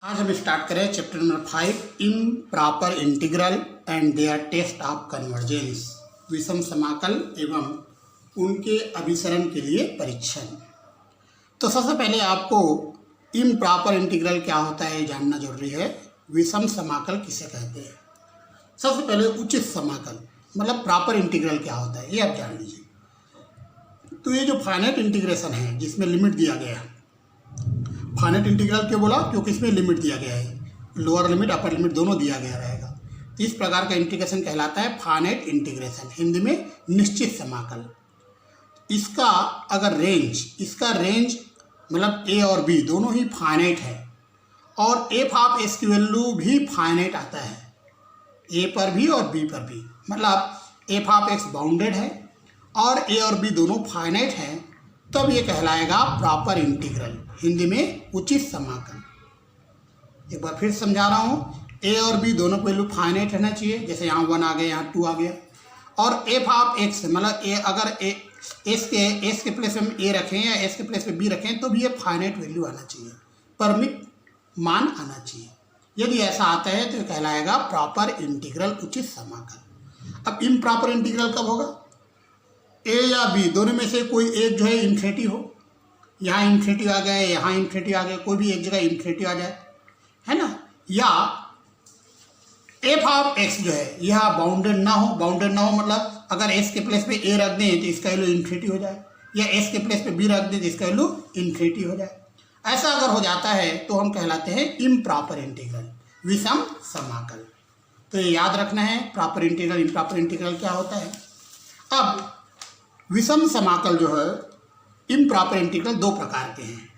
आज हम स्टार्ट करें chapter number 5 improper integral and their test of convergence, विषम समाकल एवं उनके अभिसरण के लिए परीक्षण। तो सबसे पहले आपको इम्प्रॉपर इंटीग्रल क्या होता है जानना जरूरी है। विषम समाकल किसे कहते हैं? सबसे पहले उचित समाकल मतलब प्रॉपर इंटीग्रल क्या होता है ये आप जान लीजिए। तो ये जो फाइनाइट इंटीग्रेशन है जिसमें लिमिट दिया गया है, फाइनाइट इंटीग्रल क्यों बोला? क्योंकि इसमें लिमिट दिया गया है, लोअर लिमिट अपर लिमिट दोनों दिया गया रहेगा। तो इस प्रकार का इंटीग्रेशन कहलाता है फाइनाइट इंटीग्रेशन, हिंदी में निश्चित समाकल। इसका अगर इसका रेंज मतलब ए और बी दोनों ही फाइनाइट है और एफ ऑफ एक्स की वैल्यू भी फाइनाइट आता है, ए पर भी और बी पर भी, मतलब एफ ऑफ एक्स बाउंडेड है और ए और बी दोनों फाइनाइट हैं, तब ये कहलाएगा प्रॉपर इंटीग्रल, हिंदी में उचित समाकल। एक बार फिर समझा रहा हूँ, ए और बी दोनों वैल्यू फाइनाइट रहना चाहिए, जैसे यहाँ 1 आ गया, यहाँ 2 आ गया, और एफ ऑफ एक्स मतलब ए अगर एस के प्लेस में हम ए रखें या एस के प्लेस में बी रखें तो भी ये फाइनाइट वैल्यू आना चाहिए, परिमित मान आना चाहिए। यदि ऐसा आता है तो ये कहलाएगा प्रॉपर इंटीग्रल, उचित समाकल। अब इम्प्रॉपर इंटीग्रल कब होगा? ए या बी दोनों में से कोई एक जो है इन्फिनिटिव हो, यहाँ इन्फिनिटिव आ गया, यहाँ इन्फिनिटिव आ गया, कोई भी एक जगह इन्फिनिटिव आ जाए, है ना, या एफ ऑफ एक्स जो है यह बाउंडेड ना हो। बाउंडेड ना हो मतलब अगर एस के प्लेस पे ए रख दें तो इसका वैल्यू इन्फिनिटी हो जाए, या एस के प्लेस पे बी रख दें तो इसका वैल्यू इन्फिनिटी हो जाए। ऐसा अगर हो जाता है तो हम कहलाते हैं इम्प्रॉपर इंटीग्रल, विषम समाकल। तो ये याद रखना है, प्रॉपर इंटीग्रल इम्प्रॉपर इंटीग्रल क्या होता है। अब विषम समाकल जो है इम्प्रॉपर इंटीग्रल दो प्रकार के हैं।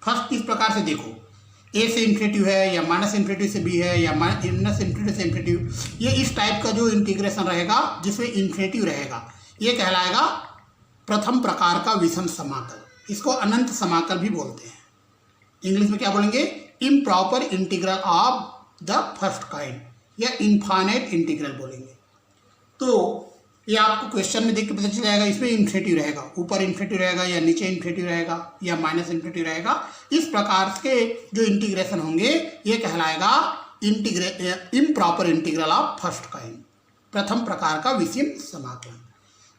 फर्स्ट इस प्रकार से देखो, ए से इन्फिनिटिव है या माइनस इन्फिनिटिव से बी है या माइनस इन्फिनिटिव से इन्फिनिटिव, ये इस टाइप का जो इंटीग्रेशन रहेगा जिसमें इन्फिनिटिव रहेगा ये कहलाएगा प्रथम प्रकार का विषम समाकल। इसको अनंत समाकल भी बोलते हैं। इंग्लिश में क्या बोलेंगे? Improper integral of the first kind या इनफाइनाइट इंटीग्रल बोलेंगे। तो ये आपको क्वेश्चन में देख के पता चल जाएगा, इसमें इन्फिनिटिव रहेगा, ऊपर इन्फिनिटिव रहेगा या नीचे इन्फिनिटिव रहेगा या माइनस इन्फिनिटिव रहेगा। इस प्रकार के जो इंटीग्रेशन होंगे ये कहलाएगा improper integral of first kind, प्रथम प्रकार का विषम समाकल।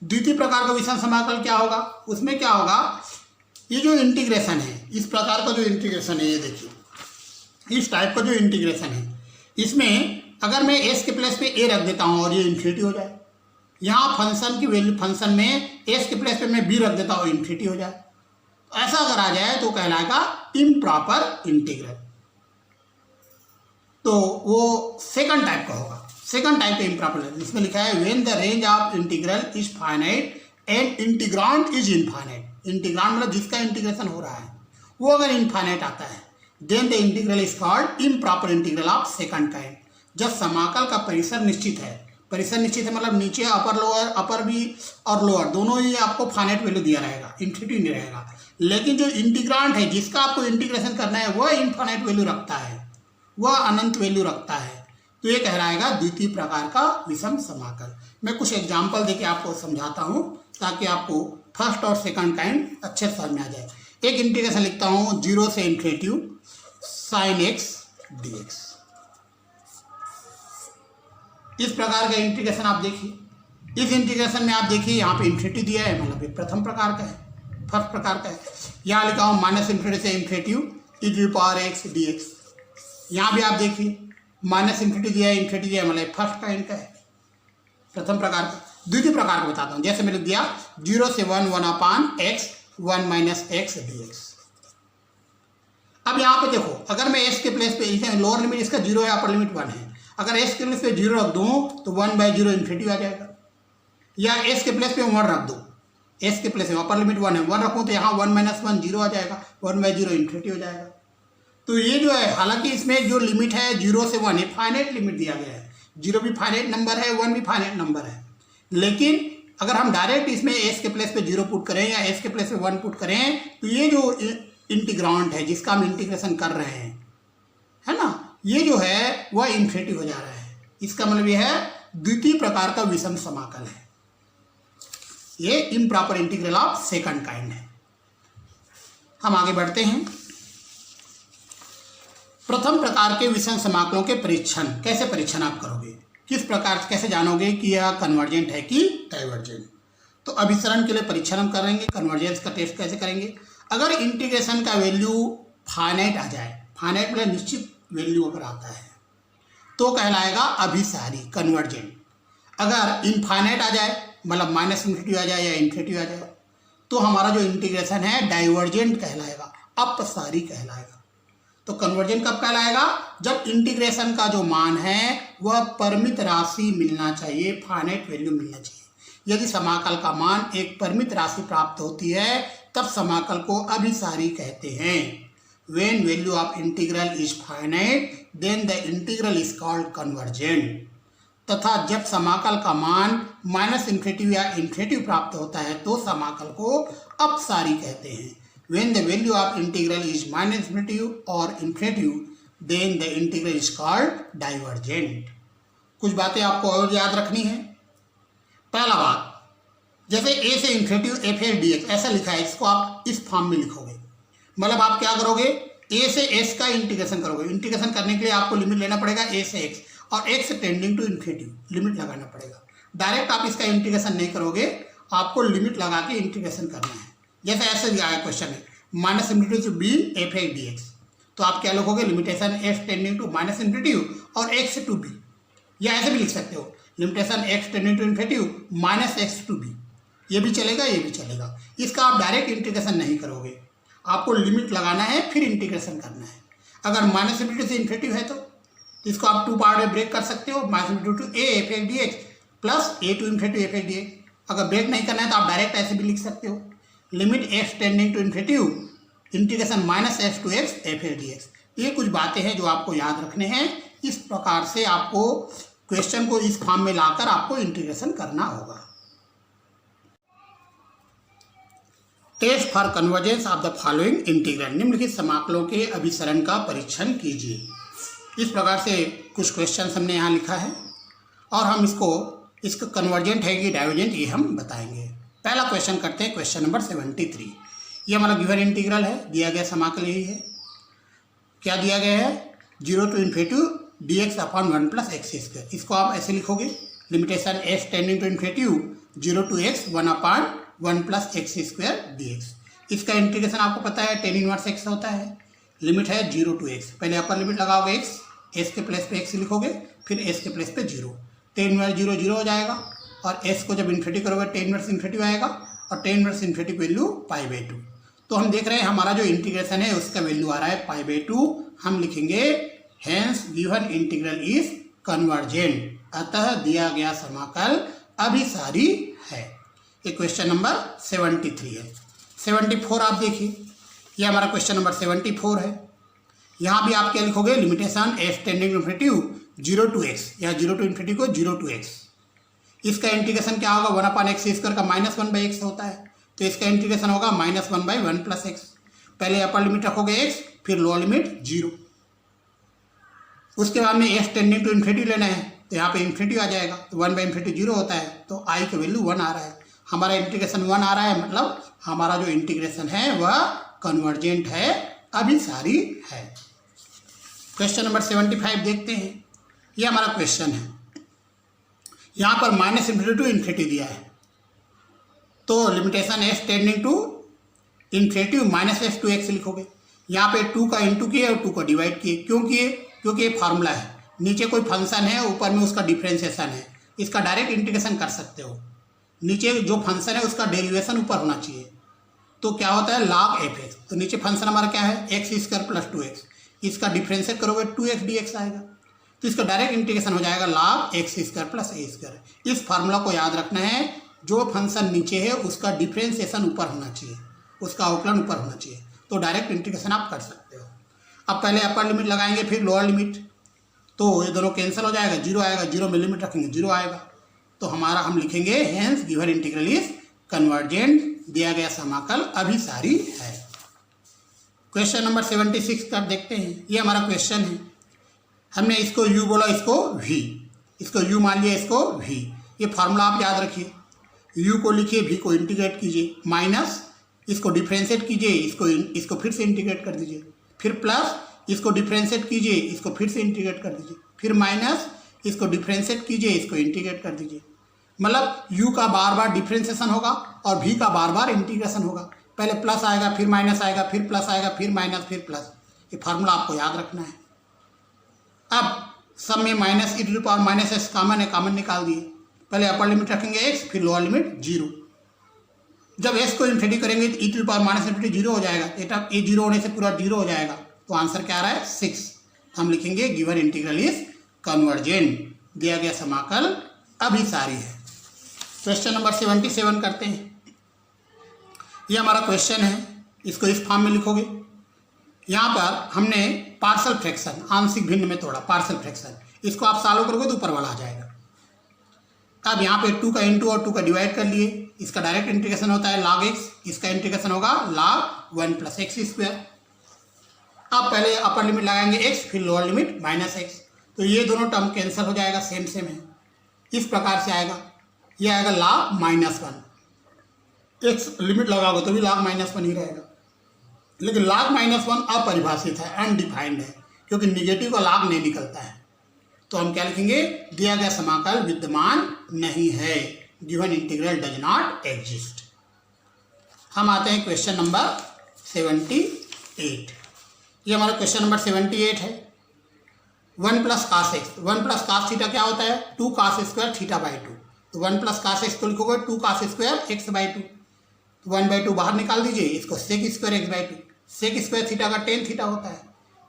द्वितीय प्रकार का विषम समाकल क्या होगा? उसमें क्या होगा, ये जो इंटीग्रेशन है, इस प्रकार का जो इंटीग्रेशन है, ये देखिए इस टाइप का जो इंटीग्रेशन है, इसमें अगर मैं एस के प्लेस पे ए रख देता हूँ और ये इन्फिनिटी हो जाए, यहाँ फंक्शन की वैल्यू फंक्शन में एस के प्लेस पे मैं बी रख देता हूँ, इन्फिनिटी हो जाए, ऐसा अगर आ जाए तो कहलाएगा इम्प्रॉपर इंटीग्रल। तो वो सेकंड टाइप का होगा, सेकंड टाइप का इम्प्रॉपर। इसमें लिखा है when the range of integral is finite and integrand is infinite. Integrand मतलब जिसका इंटीग्रेशन हो रहा है वो अगर इनफाइनाइट आता है, then the integral is called improper integral of second kind. जब समाकल का परिसर निश्चित है, परिसर निश्चित है मतलब नीचे अपर लोअर, अपर भी और लोअर दोनों ही आपको फाइनाइट वैल्यू दिया रहेगा, इन्फिनिटी नहीं रहेगा, लेकिन जो इंटीग्रांड है जिसका आपको इंटीग्रेशन करना है वह इनफाइनाइट वैल्यू रखता है, वह अनंत वैल्यू रखता है, तो ये कहलाएगा द्वितीय प्रकार का विषम समाकल। मैं कुछ एग्जाम्पल देके आपको समझाता हूँ ताकि आपको फर्स्ट और सेकंड काइंड अच्छे समझ में आ जाए। एक इंटीग्रेशन लिखता हूँ 0 से इन्फिनिटी साइन एक्स dx। इस प्रकार का इंटीग्रेशन आप देखिए, इस इंटीग्रेशन में आप देखिए यहाँ पे इन्फिनिटी दिया है, मतलब ये प्रथम प्रकार का है, फर्स्ट प्रकार का है। यहाँ लिखा हूँ माइनस इन्फिनिटी से infinity e to power X dx। यहाँ भी आप देखिए माइनस इन्फिनिटी दिया है, इन्फिनिटी दिया है, मतलब फर्स्ट काइंड का है, प्रथम प्रकार का। द्वितीय प्रकार को बताता हूँ, जैसे मैंने दिया 0 से 1 1 अपान एक्स 1 माइनस एक्स dx। अब यहाँ पे देखो, अगर मैं एस के प्लेस पे, लोअर लिमिट इसका 0 है, अपर लिमिट 1 है, अगर एस के प्लेस पे 0 रख दूँ तो 1/0 इन्फिनिटी आ जाएगा, या एस के प्लेस पे 1 रख दूँ, एस के प्लेस में अपर लिमिट 1 है, 1 रखूँ तो यहाँ 1 - 1 0 आ जाएगा, 1/0 इन्फिनिटी हो जाएगा। तो ये जो है, हालांकि इसमें जो लिमिट है 0 से 1 है, फाइनाइट लिमिट दिया गया है, 0 भी फाइनाइट नंबर है, 1 भी फाइनाइट नंबर है, लेकिन अगर हम डायरेक्ट इसमें एस के प्लेस पे 0 पुट करें या एस के प्लेस पे 1 पुट करें तो ये जो इंटीग्रांड है जिसका हम इंटीग्रेशन कर रहे हैं, है ना, ये जो है वह इन्फिनिटी हो जा रहा है। इसका मतलब यह है द्वितीय प्रकार का विषम समाकल है, ये improper integral of second kind है। हम आगे बढ़ते हैं। प्रथम प्रकार के विषम समाकलों के परीक्षण, कैसे परीक्षण आप करोगे, किस प्रकार से कैसे जानोगे कि यह कन्वर्जेंट है कि डाइवर्जेंट। तो अभिसरण के लिए परीक्षण हम करेंगे, कन्वर्जेंस का टेस्ट कैसे करेंगे। अगर इंटीग्रेशन का वैल्यू फाइनाइट आ जाए, फाइनाइट मतलब निश्चित वैल्यू अगर आता है तो कहलाएगा अभिसारी कन्वर्जेंट। अगर इनफाइनाइट आ जाए, मतलब माइनस इन्फिनिटी आ जाए या इन्फिनिटी आ जाए, तो हमारा जो इंटीग्रेशन है डाइवर्जेंट कहलाएगा, अपसारी कहलाएगा। तो कन्वर्जेंट कब कहलाएगा, जब इंटीग्रेशन का जो मान है वह परिमित राशि मिलना चाहिए, फाइनाइट वैल्यू मिलना चाहिए। यदि समाकल का मान एक परिमित राशि प्राप्त होती है तब समाकल को अभिसारी कहते हैं। When value of integral is finite, then the integral is called convergent। तथा जब समाकल का मान माइनस इन्फिनिटी या इन्फिनिटी प्राप्त होता है तो समाकल को अपसारी कहते हैं। When the value of integral is minus infinity or infinity, then the integral is called divergent। कुछ बातें आपको और याद रखनी है। पहला बात, जैसे a से इन्फिनिटी एफ एस डी एक्स ऐसा लिखा है, इसको आप इस फॉर्म में लिखोगे। मतलब आप क्या करोगे, a से s का इंटीग्रेशन करोगे। इंटीग्रेशन करने के लिए आपको लिमिट लेना पड़ेगा a से x और x tending to infinity limit लगाना पड़ेगा। डायरेक्ट आप इसका इंटीग्रेशन नहीं करोगे, आपको लिमिट लगा के इंटीग्रेशन करना है। जैसे ऐसे दिया है क्वेश्चन में, minus infinity to B F A D X, तो आप क्या लिखोगे, limitation x tending to minus infinity और x टू b, या ऐसे भी लिख सकते हो, limitation x tending to infinity minus x to b, ये भी चलेगा, ये भी चलेगा। इसका आप डायरेक्ट इंटीग्रेशन नहीं करोगे, आपको लिमिट लगाना है फिर इंटीग्रेशन करना है। अगर माइनस इन्फिनिटी से इन्फिनिटी है तो इसको आप टू पार्ट में ब्रेक कर सकते हो, minus infinity to A F X D X plus A to infinity F X D X. अगर ब्रेक नहीं करना है तो आप डायरेक्ट ऐसे भी लिख सकते हो, limit X tending to infinity integration minus X to X F X D X. ये कुछ बातें हैं जो आपको याद रखने हैं। इस प्रकार से आपको क्वेश्चन को इस फॉर्म में लाकर आपको इंटीग्रेशन करना होगा। Test for convergence of the following integral, निम्नलिखित समाकलों के अभिसरण का परीक्षण कीजिए। इस प्रकार से कुछ क्वेश्चन हमने यहाँ लिखा है और हम इसका कन्वर्जेंट है कि डाइवर्जेंट ये हम बताएंगे। पहला क्वेश्चन करते हैं, क्वेश्चन नंबर 73। ये हमारा गिवन इंटीग्रल है, दिया गया समाकल यही है। क्या दिया गया है, 0 to infinity D X upon 1 plus X square. इसको आप ऐसे लिखोगे, limitation X tending to infinity 0 to X 1 upon 1 plus X square D X. इसका इंटीग्रेशन आपको पता है टेन इनवर्स एक्स होता है, लिमिट है 0 टू एक्स। पहले अपर लिमिट लगाओगे एक्स, एस के प्लेस पे एक्स लिखोगे, फिर एस के प्लेस पे 0, टेन इनवर्स 0 0 हो जाएगा और एस को जब इन्फिनिटी करोगे टेन इनवर्स इन्फिनिटी आएगा और टेन इनवर्स इन्फिनिटी वैल्यू π/2। तो हम देख रहे हैं हमारा जो इंटीग्रेशन है उसका वैल्यू आ रहा है π/2। हम लिखेंगे hence given integral is convergent, अतः दिया गया समाकल अभिसारी है। ये क्वेश्चन नंबर 73 है। 74 आप देखिए, ये हमारा क्वेश्चन नंबर 74 है। यहाँ भी आप क्या लिखोगे, limitation S tending to infinity 0 to X, या 0 टू इन्फिनिटी को 0 टू एक्स। इसका इंटीग्रेशन क्या होगा, 1 अपॉन एक्स स्क्वायर का माइनस 1 बाई एक्स होता है, तो इसका इंटीग्रेशन होगा माइनस 1 बाई 1 प्लस एक्स। पहले अपर लिमिट रखोगे एक्स, फिर लोअर लिमिट 0। उसके बाद में एस टेंडिंग टू इन्फिनिटी लेना है, तो यहाँ पे इन्फिनिटी आ जाएगा, तो 1 बाई इन्फिनिटी 0 होता है, तो आई का वैल्यू 1 आ रहा है। हमारा इंटीग्रेशन 1 आ रहा है, मतलब हमारा जो इंटीग्रेशन है वह कन्वर्जेंट है, अभिसारी है। क्वेश्चन नंबर 75 देखते हैं। ये हमारा क्वेश्चन है, यहाँ पर माइनस इन्फिनिटी टू इन्फिनिटी दिया है, तो limitation S tending to infinity minus S to X लिखोगे। यहाँ पे 2 का इंटू किए और 2 को डिवाइड किए, क्यों किए, क्योंकि ये फार्मूला है, नीचे कोई फंक्शन है, ऊपर में उसका डिफ्रेंशिएशन है। इसका डायरेक्ट इंटीग्रेशन कर सकते हो, नीचे जो फंक्शन है उसका डेरिवेशन ऊपर होना चाहिए, तो क्या होता है log एफ एक्स। तो नीचे फंक्शन हमारा क्या है, एक्स स्क्वायर प्लस 2x, इसका डिफ्रेंशिएट करोगे 2x dx आएगा, तो इसका डायरेक्ट इंटीग्रेशन हो जाएगा log एक्स स्क्वायर प्लस ए स्क्वायर। इस फार्मूला को याद रखना है, जो फंक्शन नीचे है उसका डिफ्रेंशिएशन ऊपर होना चाहिए, उसका आउटलाइन ऊपर होना चाहिए, तो डायरेक्ट इंटीग्रेशन आप कर सकते हो। अब पहले अपर लिमिट लगाएंगे, फिर लोअर लिमिट, तो ये दोनों कैंसिल हो जाएगा, 0 आएगा, 0 में लिमिट रखेंगे 0 आएगा, तो हमारा हम लिखेंगे hence given integral is convergent, दिया गया समाकल अभिसारी है। क्वेश्चन नंबर 76 का देखते हैं। ये हमारा क्वेश्चन है, हमने इसको u बोला, इसको v, इसको u मान लिया, इसको v। ये फार्मूला आप याद रखिए, u को लिखिए, v को इंटीग्रेट कीजिए, माइनस इसको डिफ्रेंशिएट कीजिए, इसको फिर से इंटीग्रेट कर दीजिए, फिर प्लस इसको डिफ्रेंशिएट कीजिए, इसको फिर से इंटीग्रेट कर दीजिए, फिर माइनस, इसको डिफ्रेंशिएट कीजिए, इसको इंटीग्रेट कर दीजिए। मतलब u का बार बार डिफ्रेंशिएशन होगा और v का बार बार इंटीग्रेशन होगा। पहले प्लस आएगा, फिर माइनस आएगा, फिर प्लस आएगा, फिर माइनस, फिर प्लस। ये फार्मूला आपको याद रखना है। अब सब में minus e to the power minus X common है, कॉमन निकाल दिए। पहले अपर लिमिट रखेंगे x, फिर लोअर लिमिट 0। जब s को इन्फिनिटी करेंगे तो e to the power minus infinity 0 हो जाएगा। ये 0 होने से पूरा 0 हो जाएगा, तो आंसर क्या आ रहा है 6। हम लिखेंगे गिवन इंटीग्रल इज कन्वर्जेंट। दिया गया समाकल अभिसारी है। क्वेश्चन नंबर 77 करते हैं। ये हमारा क्वेश्चन है, इसको इस फॉर्म में लिखोगे। यहाँ पर हमने पार्शियल फ्रैक्शन, आंशिक भिन्न में तोड़ा, पार्शियल फ्रैक्शन, इसको आप सॉल्व करोगे तो ऊपर वाला आ जाएगा। अब यहाँ पे 2 का इंटू और 2 का डिवाइड कर लिए। इसका डायरेक्ट इंटीग्रेशन होता है log x, इसका इंटीग्रेशन होगा log 1 प्लस एक्स स्क्वायर। अब पहले अपर लिमिट लगाएंगे x, फिर लोअर लिमिट माइनस एक्स, तो ये दोनों टर्म कैंसिल हो जाएगा, सेम सेम है। इस प्रकार से आएगा, ये आएगा log -1। x लिमिट लगाओगे तो भी log -1 ही रहेगा, लेकिन log -1 अपरिभाषित है, अनडिफाइंड है, क्योंकि निगेटिव का log नहीं निकलता है। तो हम क्या लिखेंगे, दिया गया समाकल विद्यमान नहीं है, given integral does not exist. हम आते हैं क्वेश्चन नंबर 78। ये हमारा क्वेश्चन नंबर 78 है। 1 plus cos X, 1 plus cos theta क्या होता है, 2 कास स्क्वायर थीटा बाई 2। तो 1 प्लस कास एक्स को लिखोगे 2 कास स्क्वायर एक्स बाई 2। तो 1/2 बाहर निकाल दीजिए, इसको sec square X by 2। Sec square theta का टेन थीटा होता है,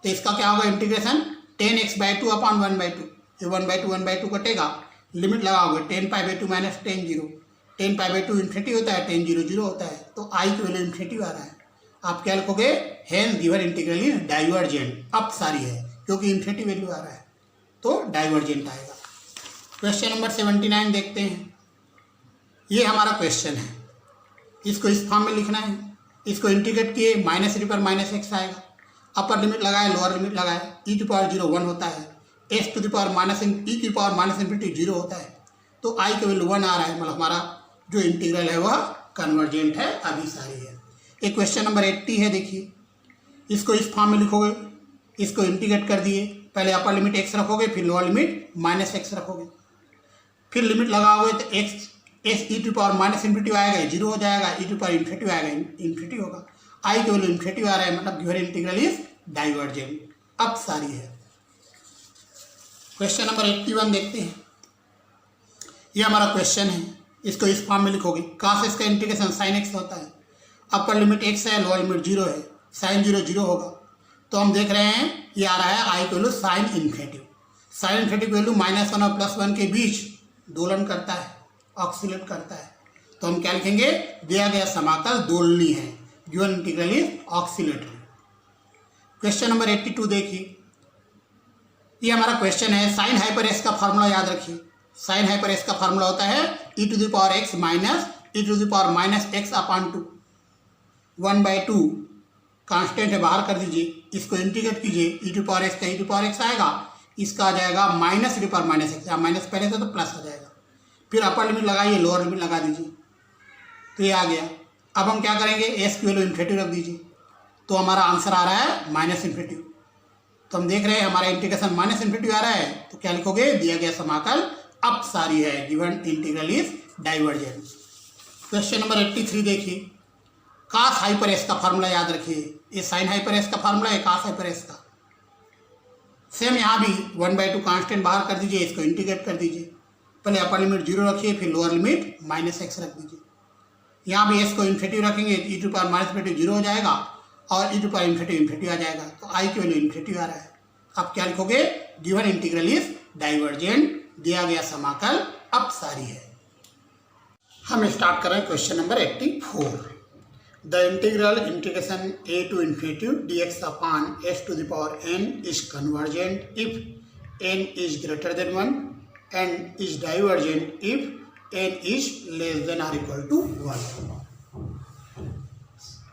तो इसका क्या होगा इंटीग्रेशन 10x/2 अपॉन 1/2। ये 1/2 कटेगा, लिमिट लगाओगे 10π/2 माइनस 10 10π/2 इन्फिनिटी होता है, 10 0 होता है, तो आई की वैल्यू इन्फिनिटी आ रहा है। आप क्या लिखोगे, hence given integral is divergent, अपसारी है, क्योंकि इन्फिनिटी वैल्यू आ रहा है, तो डाइवर्जेंट आएगा। क्वेश्चन नंबर 79 देखते हैं। ये हमारा क्वेश्चन है, इसको इस फॉर्म में लिखना है। इसको इंटीग्रेट किए, माइनस पर माइनस एक्स आएगा, अपर लिमिट लगाए, लोअर लिमिट लगाए, e टू पावर 0 1 होता है, s to the power minus e की पावर माइनस इन्फिनिटी 0 होता है, तो i का वैल्यू 1 आ रहा है, मतलब हमारा जो इंटीग्रल है वह कन्वर्जेंट है, अभिसारी है। एक क्वेश्चन नंबर 80 है, देखिए इसको इस फॉर्म में लिखोगे। इसको इंटीग्रेट कर दिए, पहले अपर लिमिट x रखोगे, फिर लोअर लिमिट माइनस एक्स रखोगे, फिर लिमिट लगाओगे तो x S E to power minus infinity आएगा, 0 हो जाएगा, e टू पावर इन्फिनिटी आएगा, इन्फिनिटी होगा, i की वैल्यू इन्फिनिटी आ रहा है, मतलब गिवन इंटीग्रल इज डाइवर्जेंट, अपसारी है। क्वेश्चन नंबर 81 देखते हैं। ये हमारा क्वेश्चन है, इसको इस फॉर्म में लिखोगे। कास एक्स का इंटीग्रेशन साइन एक्स होता है, अपर लिमिट x है, लोअर लिमिट 0 है, साइन 0 होगा, तो हम देख रहे हैं ये आ रहा है i की value sine infinity. Sine infinity की वैल्यू -1 और +1 के बीच दोलन करता है, ऑक्सीलेट करता है, तो हम क्या लिखेंगे, दिया गया समाकल दोलनी है, given integral is oscillatory. Question number 82 देखिए। ये हमारा क्वेश्चन है, साइन हाइपर एक्स का फार्मूला याद रखिए। साइन हाइपर एक्स का फार्मूला होता है e to the power x minus e to the power minus x upon 2। 1/2 constant है, बाहर कर दीजिए, इसको इंटीग्रेट कीजिए, e टू पावर एक्स का e टू पावर एक्स आएगा, इसका आ जाएगा minus e to power minus x, minus पहले था तो प्लस आ जाएगा, फिर अपर लिमिट लगाइए, लोअर लिमिट लगा दीजिए, तो ये आ गया। अब हम क्या करेंगे, एस की वैल्यू इन्फिनिटी रख दीजिए, तो हमारा आंसर आ रहा है माइनस इन्फिनिटी। तो हम देख रहे हैं हमारा इंटीग्रेशन माइनस इन्फिनिटी आ रहा है, तो क्या लिखोगे, दिया गया समाकल अपसारी है, given integral is divergent. Question number 83 देखिए। कास हाइपर एस का फार्मूला याद रखिए, ये साइन हाइपर एस का फार्मूला है, कास हाइपर एस का। सेम यहाँ भी 1/2 कांस्टेंट बाहर कर दीजिए, इसको इंटीग्रेट कर दीजिए, पहले अपर लिमिट 0 रखिए, फिर लोअर लिमिट माइनस एक्स रख दीजिए। यहाँ भी s को इन्फिनिटी रखेंगे, e to power minus infinity 0 हो जाएगा, और e टू पावर इन्फिनिटी आ जाएगा, तो i की वैल्यू इन्फिनिटी आ रहा है। आप क्या लिखोगे, गिवन इंटीग्रल इज डाइवर्जेंट, दिया गया समाकल अपसारी है। हम स्टार्ट कर रहे हैं question number 84। The integration a to infinity dx upon s to the power n is convergent if n is greater than 1 and is divergent if n is less than or equal to 1।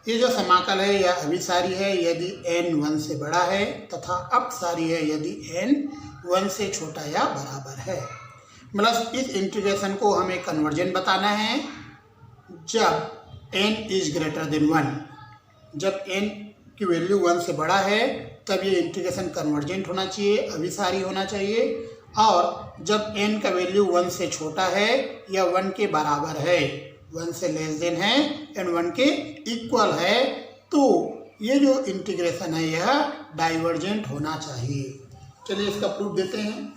ये जो समाकल है यह अभिसारी है यदि n 1 से बड़ा है, तथा अपसारी है यदि n 1 से छोटा या बराबर है। मतलब इस इंटीग्रेशन को हमें कन्वर्जेंट बताना है जब n इज ग्रेटर देन 1, जब n की वैल्यू 1 से बड़ा है तब ये इंटीग्रेशन कन्वर्जेंट होना चाहिए, अभिसारी होना चाहिए। और जब n का वैल्यू 1 से छोटा है या 1 के बराबर है, 1 से लेस देन है एंड 1 के इक्वल है, तो ये जो इंटीग्रेशन है यह डाइवर्जेंट होना चाहिए। चलिए इसका प्रूफ देते हैं।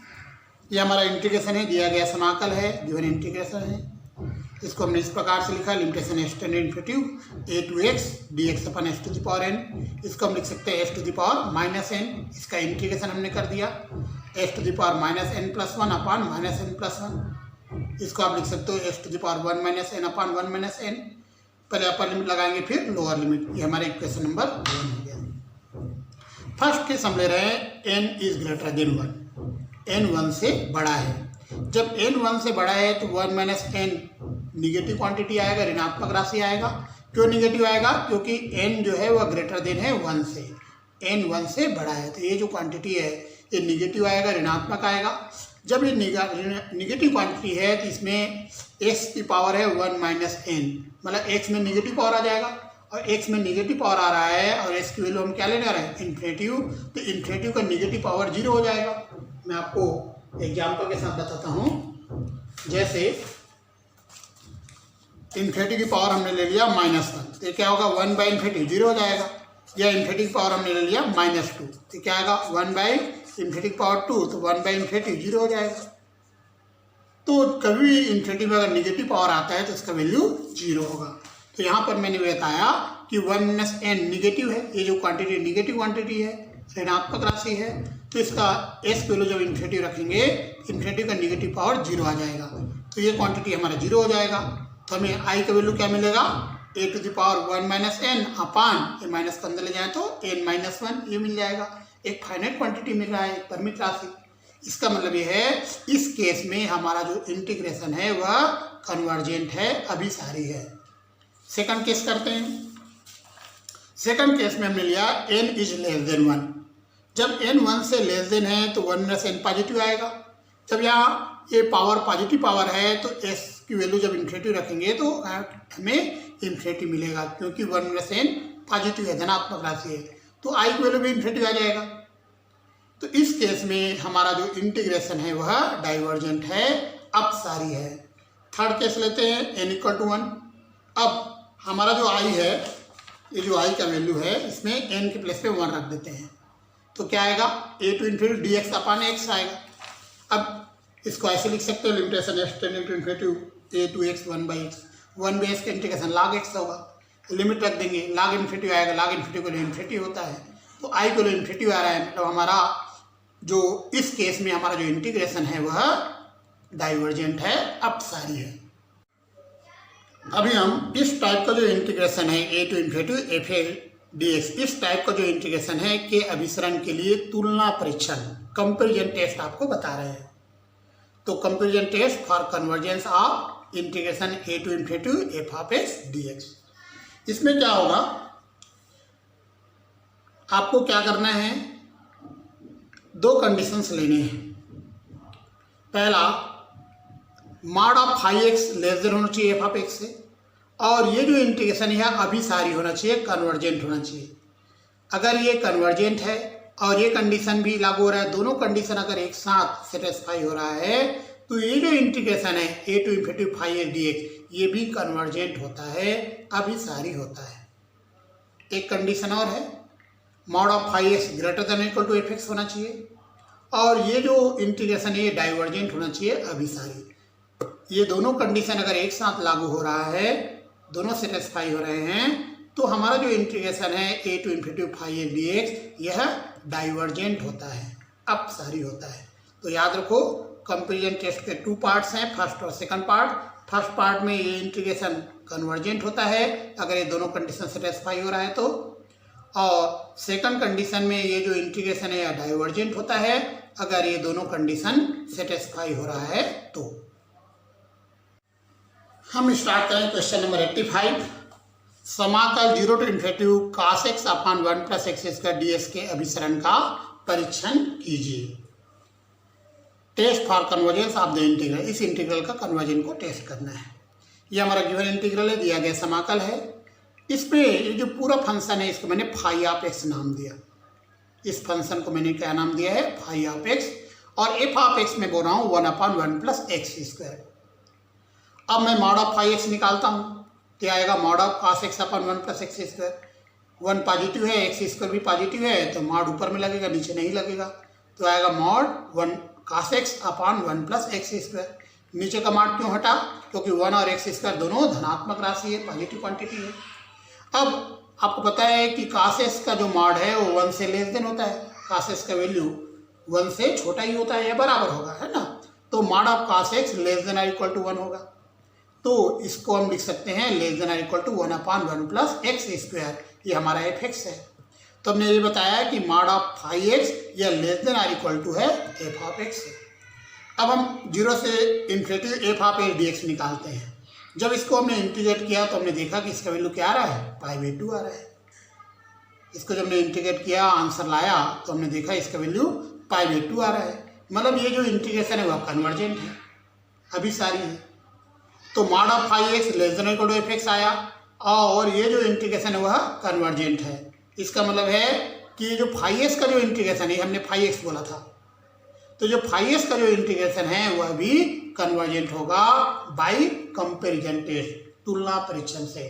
ये हमारा इंटीग्रेशन है, दिया गया समाकल है, गिवन इंटीग्रेशन है। इसको हमने इस प्रकार से लिखा, limitation extended infinitive a to x dx upon s to the power n। इसको हम लिख सकते हैं s to the power minus n। इसका इंटीग्रेशन हमने कर दिया s to the power minus n plus 1 upon minus n plus 1। इसको आप लिख सकते हो s to the power 1 minus n upon 1 minus n। पहले अपर लिमिट लगाएंगे फिर लोअर लिमिट। ये हमारा इक्वेशन नंबर 1 हो गया। फर्स्ट केस हम ले रहे हैं n is greater than 1, n 1 से बड़ा है। जब n 1 से बड़ा है तो 1 माइनस n निगेटिव क्वांटिटी आएगा, ऋणात्मक राशि आएगा। क्यों निगेटिव आएगा? क्योंकि n जो है वह ग्रेटर देन है 1 से, n 1 से बड़ा है, तो ये जो क्वांटिटी है ये निगेटिव आएगा, ऋणात्मक आएगा। जब ये निगेटिव क्वांटिटी है तो इसमें x की पावर है 1 माइनस n, मतलब x में निगेटिव पावर आ जाएगा। और x में निगेटिव पावर आ रहा है और x की वैल्यू हम क्या लेने आ रहे हैं? इन्फिनिटिव। तो इन्फिनिटिव का निगेटिव पावर 0 हो जाएगा। मैं आपको एग्जाम्पल के साथ बताता हूँ। जैसे इन्फिनिटी की पावर हमने ले लिया -1, तो क्या होगा? 1 बाई इन्फिनिटी 0 हो जाएगा। या इन्फिनिटी की पावर हमने ले लिया -2, तो क्या आएगा? 1 बाई इन्फिनिटी की पावर 2, तो 1 बाई इन्फिनिटी 0 हो जाएगा। तो कभी भी इन्फिनिटी में अगर निगेटिव पावर आता है तो इसका वैल्यू 0 होगा। तो यहाँ पर मैंने बताया कि 1 माइनस n निगेटिव है, ये जो क्वांटिटी निगेटिव क्वांटिटी है, ऋणात्मक राशि है, तो इसका s वैल्यू जब इन्फिनिटी रखेंगे, इन्फिनिटी का निगेटिव पावर 0 आ जाएगा। तो ये क्वांटिटी हमारा 0 हो जाएगा। तो हमें i का वैल्यू क्या मिलेगा? a to the power 1 minus n upon ये माइनस को अंदर ले जाए तो n माइनस 1 ये मिल जाएगा। एक फाइनाइट क्वांटिटी मिल रहा है, परिमित राशि। इसका मतलब ये है इस केस में हमारा जो इंटीग्रेशन है वह कन्वर्जेंट है, अभिसारी है। सेकंड केस करते हैं। सेकंड केस में हमने लिया n इज लेस देन 1। जब n 1 से लेस देन है तो 1 माइनस n पॉजिटिव आएगा। जब यहाँ ये पावर पॉजिटिव पावर है तो s की वैल्यू जब इन्फिनिटी रखेंगे तो हमें इन्फिनिटी मिलेगा, क्योंकि 1 माइनस n पॉजिटिव है, धनात्मक राशि है, तो i की वैल्यू भी इन्फिनिटी आ जाएगा। तो इस केस में हमारा जो इंटीग्रेशन है वह डाइवर्जेंट है, अपसारी है। थर्ड केस लेते हैं n इक्वल टू 1। अब हमारा जो i है, ये जो i का वैल्यू है, इसमें n के प्लेस पे 1 रख देते हैं, तो क्या आएगा? a to infinity dx upon x आएगा। अब इसको ऐसे लिख सकते हो, limitation extended to infinity a to x 1 by x, 1 by x का इंटीग्रेशन log x होगा। लिमिट रख देंगे, log इन्फिनिटी आएगा, log इन्फिनिटी को इन्फिनिटी होता है, तो i को इन्फिनिटी आ रहा है, मतलब हमारा जो इस केस में हमारा जो इंटीग्रेशन है वह डाइवर्जेंट है, अपसारी है। अभी हम इस टाइप का जो इंटीग्रेशन है a to infinity f dx, इस टाइप का जो इंटीग्रेशन है के अभिसरण के लिए तुलना परीक्षण, कंपैरिजन टेस्ट आपको बता रहे हैं। तो comparison test for convergence of integration a to infinity f of x dx। इसमें क्या होगा? आपको क्या करना है? 2 कंडीशंस लेने हैं। पहला, mod of phi X less than होना चाहिए f ऑफ x से, और ये जो इंटीग्रेशन है अभिसारी होना चाहिए, कन्वर्जेंट होना चाहिए। अगर ये कन्वर्जेंट है और ये कंडीशन भी लागू हो रहा है, दोनों कंडीशन अगर एक साथ सेटिस्फाई हो रहा है, तो ये जो इंटीग्रेशन है a to infinity phi X dx ये भी कन्वर्जेंट होता है, अभिसारी होता है। एक कंडीशन और है, mod of phi X greater than equal to F X होना चाहिए, और ये जो इंटीग्रेशन है ये डाइवर्जेंट होना चाहिए, अभिसारी। ये दोनों कंडीशन अगर एक साथ लागू हो रहा है, दोनों सेटिस्फाई हो रहे हैं, तो हमारा जो इंटीग्रेशन है a to infinity phi X dx यह डाइवर्जेंट होता है, अपसारी होता है। तो याद रखो, कंपैरिजन टेस्ट के 2 पार्ट्स हैं, फर्स्ट और सेकंड पार्ट। फर्स्ट पार्ट में ये इंटीग्रेशन कन्वर्जेंट होता है अगर ये दोनों कंडीशन सेटिस्फाई हो रहा है तो, और सेकंड कंडीशन में ये जो इंटीग्रेशन है यह डाइवर्जेंट होता है अगर ये दोनों कंडीशन सेटिस्फाई हो रहा है तो। हम स्टार्ट करें क्वेश्चन नंबर 85। समाकल 0 to infinity cos x upon 1 plus X square ds के अभिसरण का परीक्षण कीजिए। Test for convergence of the integral, इस इंटीग्रल का कन्वर्जन को टेस्ट करना है। ये हमारा गिवन इंटीग्रल है, दिया गया समाकल है। इसमें ये जो पूरा फंक्शन है इसको मैंने फाई ऑफ एक्स नाम दिया। इस फंक्शन को मैंने क्या नाम दिया है, फाई ऑफ एक्स, और एफ ऑफ एक्स में बोल रहा हूँ 1/1 प्लस एक्स स्क्वायर। अब मैं मॉड ऑफ फाई एक्स निकालता हूँ, तो आएगा mod of cos x upon 1 plus X square. 1 positive है, एक्स स्क्वायर भी पॉजिटिव है, तो मॉड ऊपर में लगेगा, नीचे नहीं लगेगा, तो आएगा mod 1 cos x upon 1 plus X square. नीचे का मॉड क्यों हटा, क्योंकि 1 और एक्स स्क्वायर दोनों धनात्मक राशि है, पॉजिटिव क्वांटिटी है। अब आपको पता है कि कॉस एक्स का जो मॉड है वो 1 से लेस देन होता है, कॉस एक्स का वैल्यू 1 से छोटा ही होता है या बराबर होगा, है ना। तो mod of cos X less than और इक्वल टू 1 होगा, तो इसको हम लिख सकते हैं लेस देन और equal to 1/1 plus X square. ये हमारा एफ एक्स है। तो हमने ये बताया कि मॉड ऑफ फाई एक्स या लेस देन और इक्वल टू है एफ ऑफ एक्स है। अब हम 0 से इन्फिनिटी F of x D X निकालते हैं। जब इसको हमने इंटीग्रेट किया तो हमने देखा कि इसका वैल्यू क्या आ रहा है, π/2 आ रहा है। इसको जब हमने इंटीग्रेट किया, आंसर लाया, तो हमने देखा इसका वैल्यू π/2 आ रहा है। मतलब ये जो इंटीग्रेशन है वह कन्वर्जेंट है, अभिसारी है। तो mod of phi X less than equal to F X आया, और ये जो इंटीग्रेशन है वह कन्वर्जेंट है। इसका मतलब है कि ये जो फाई एक्स का जो इंटीग्रेशन है, हमने फाई एक्स बोला था, तो जो फाई एक्स का जो इंटीग्रेशन है वह भी कन्वर्जेंट होगा बाय कंपैरिजन टेस्ट, तुलना परीक्षण से।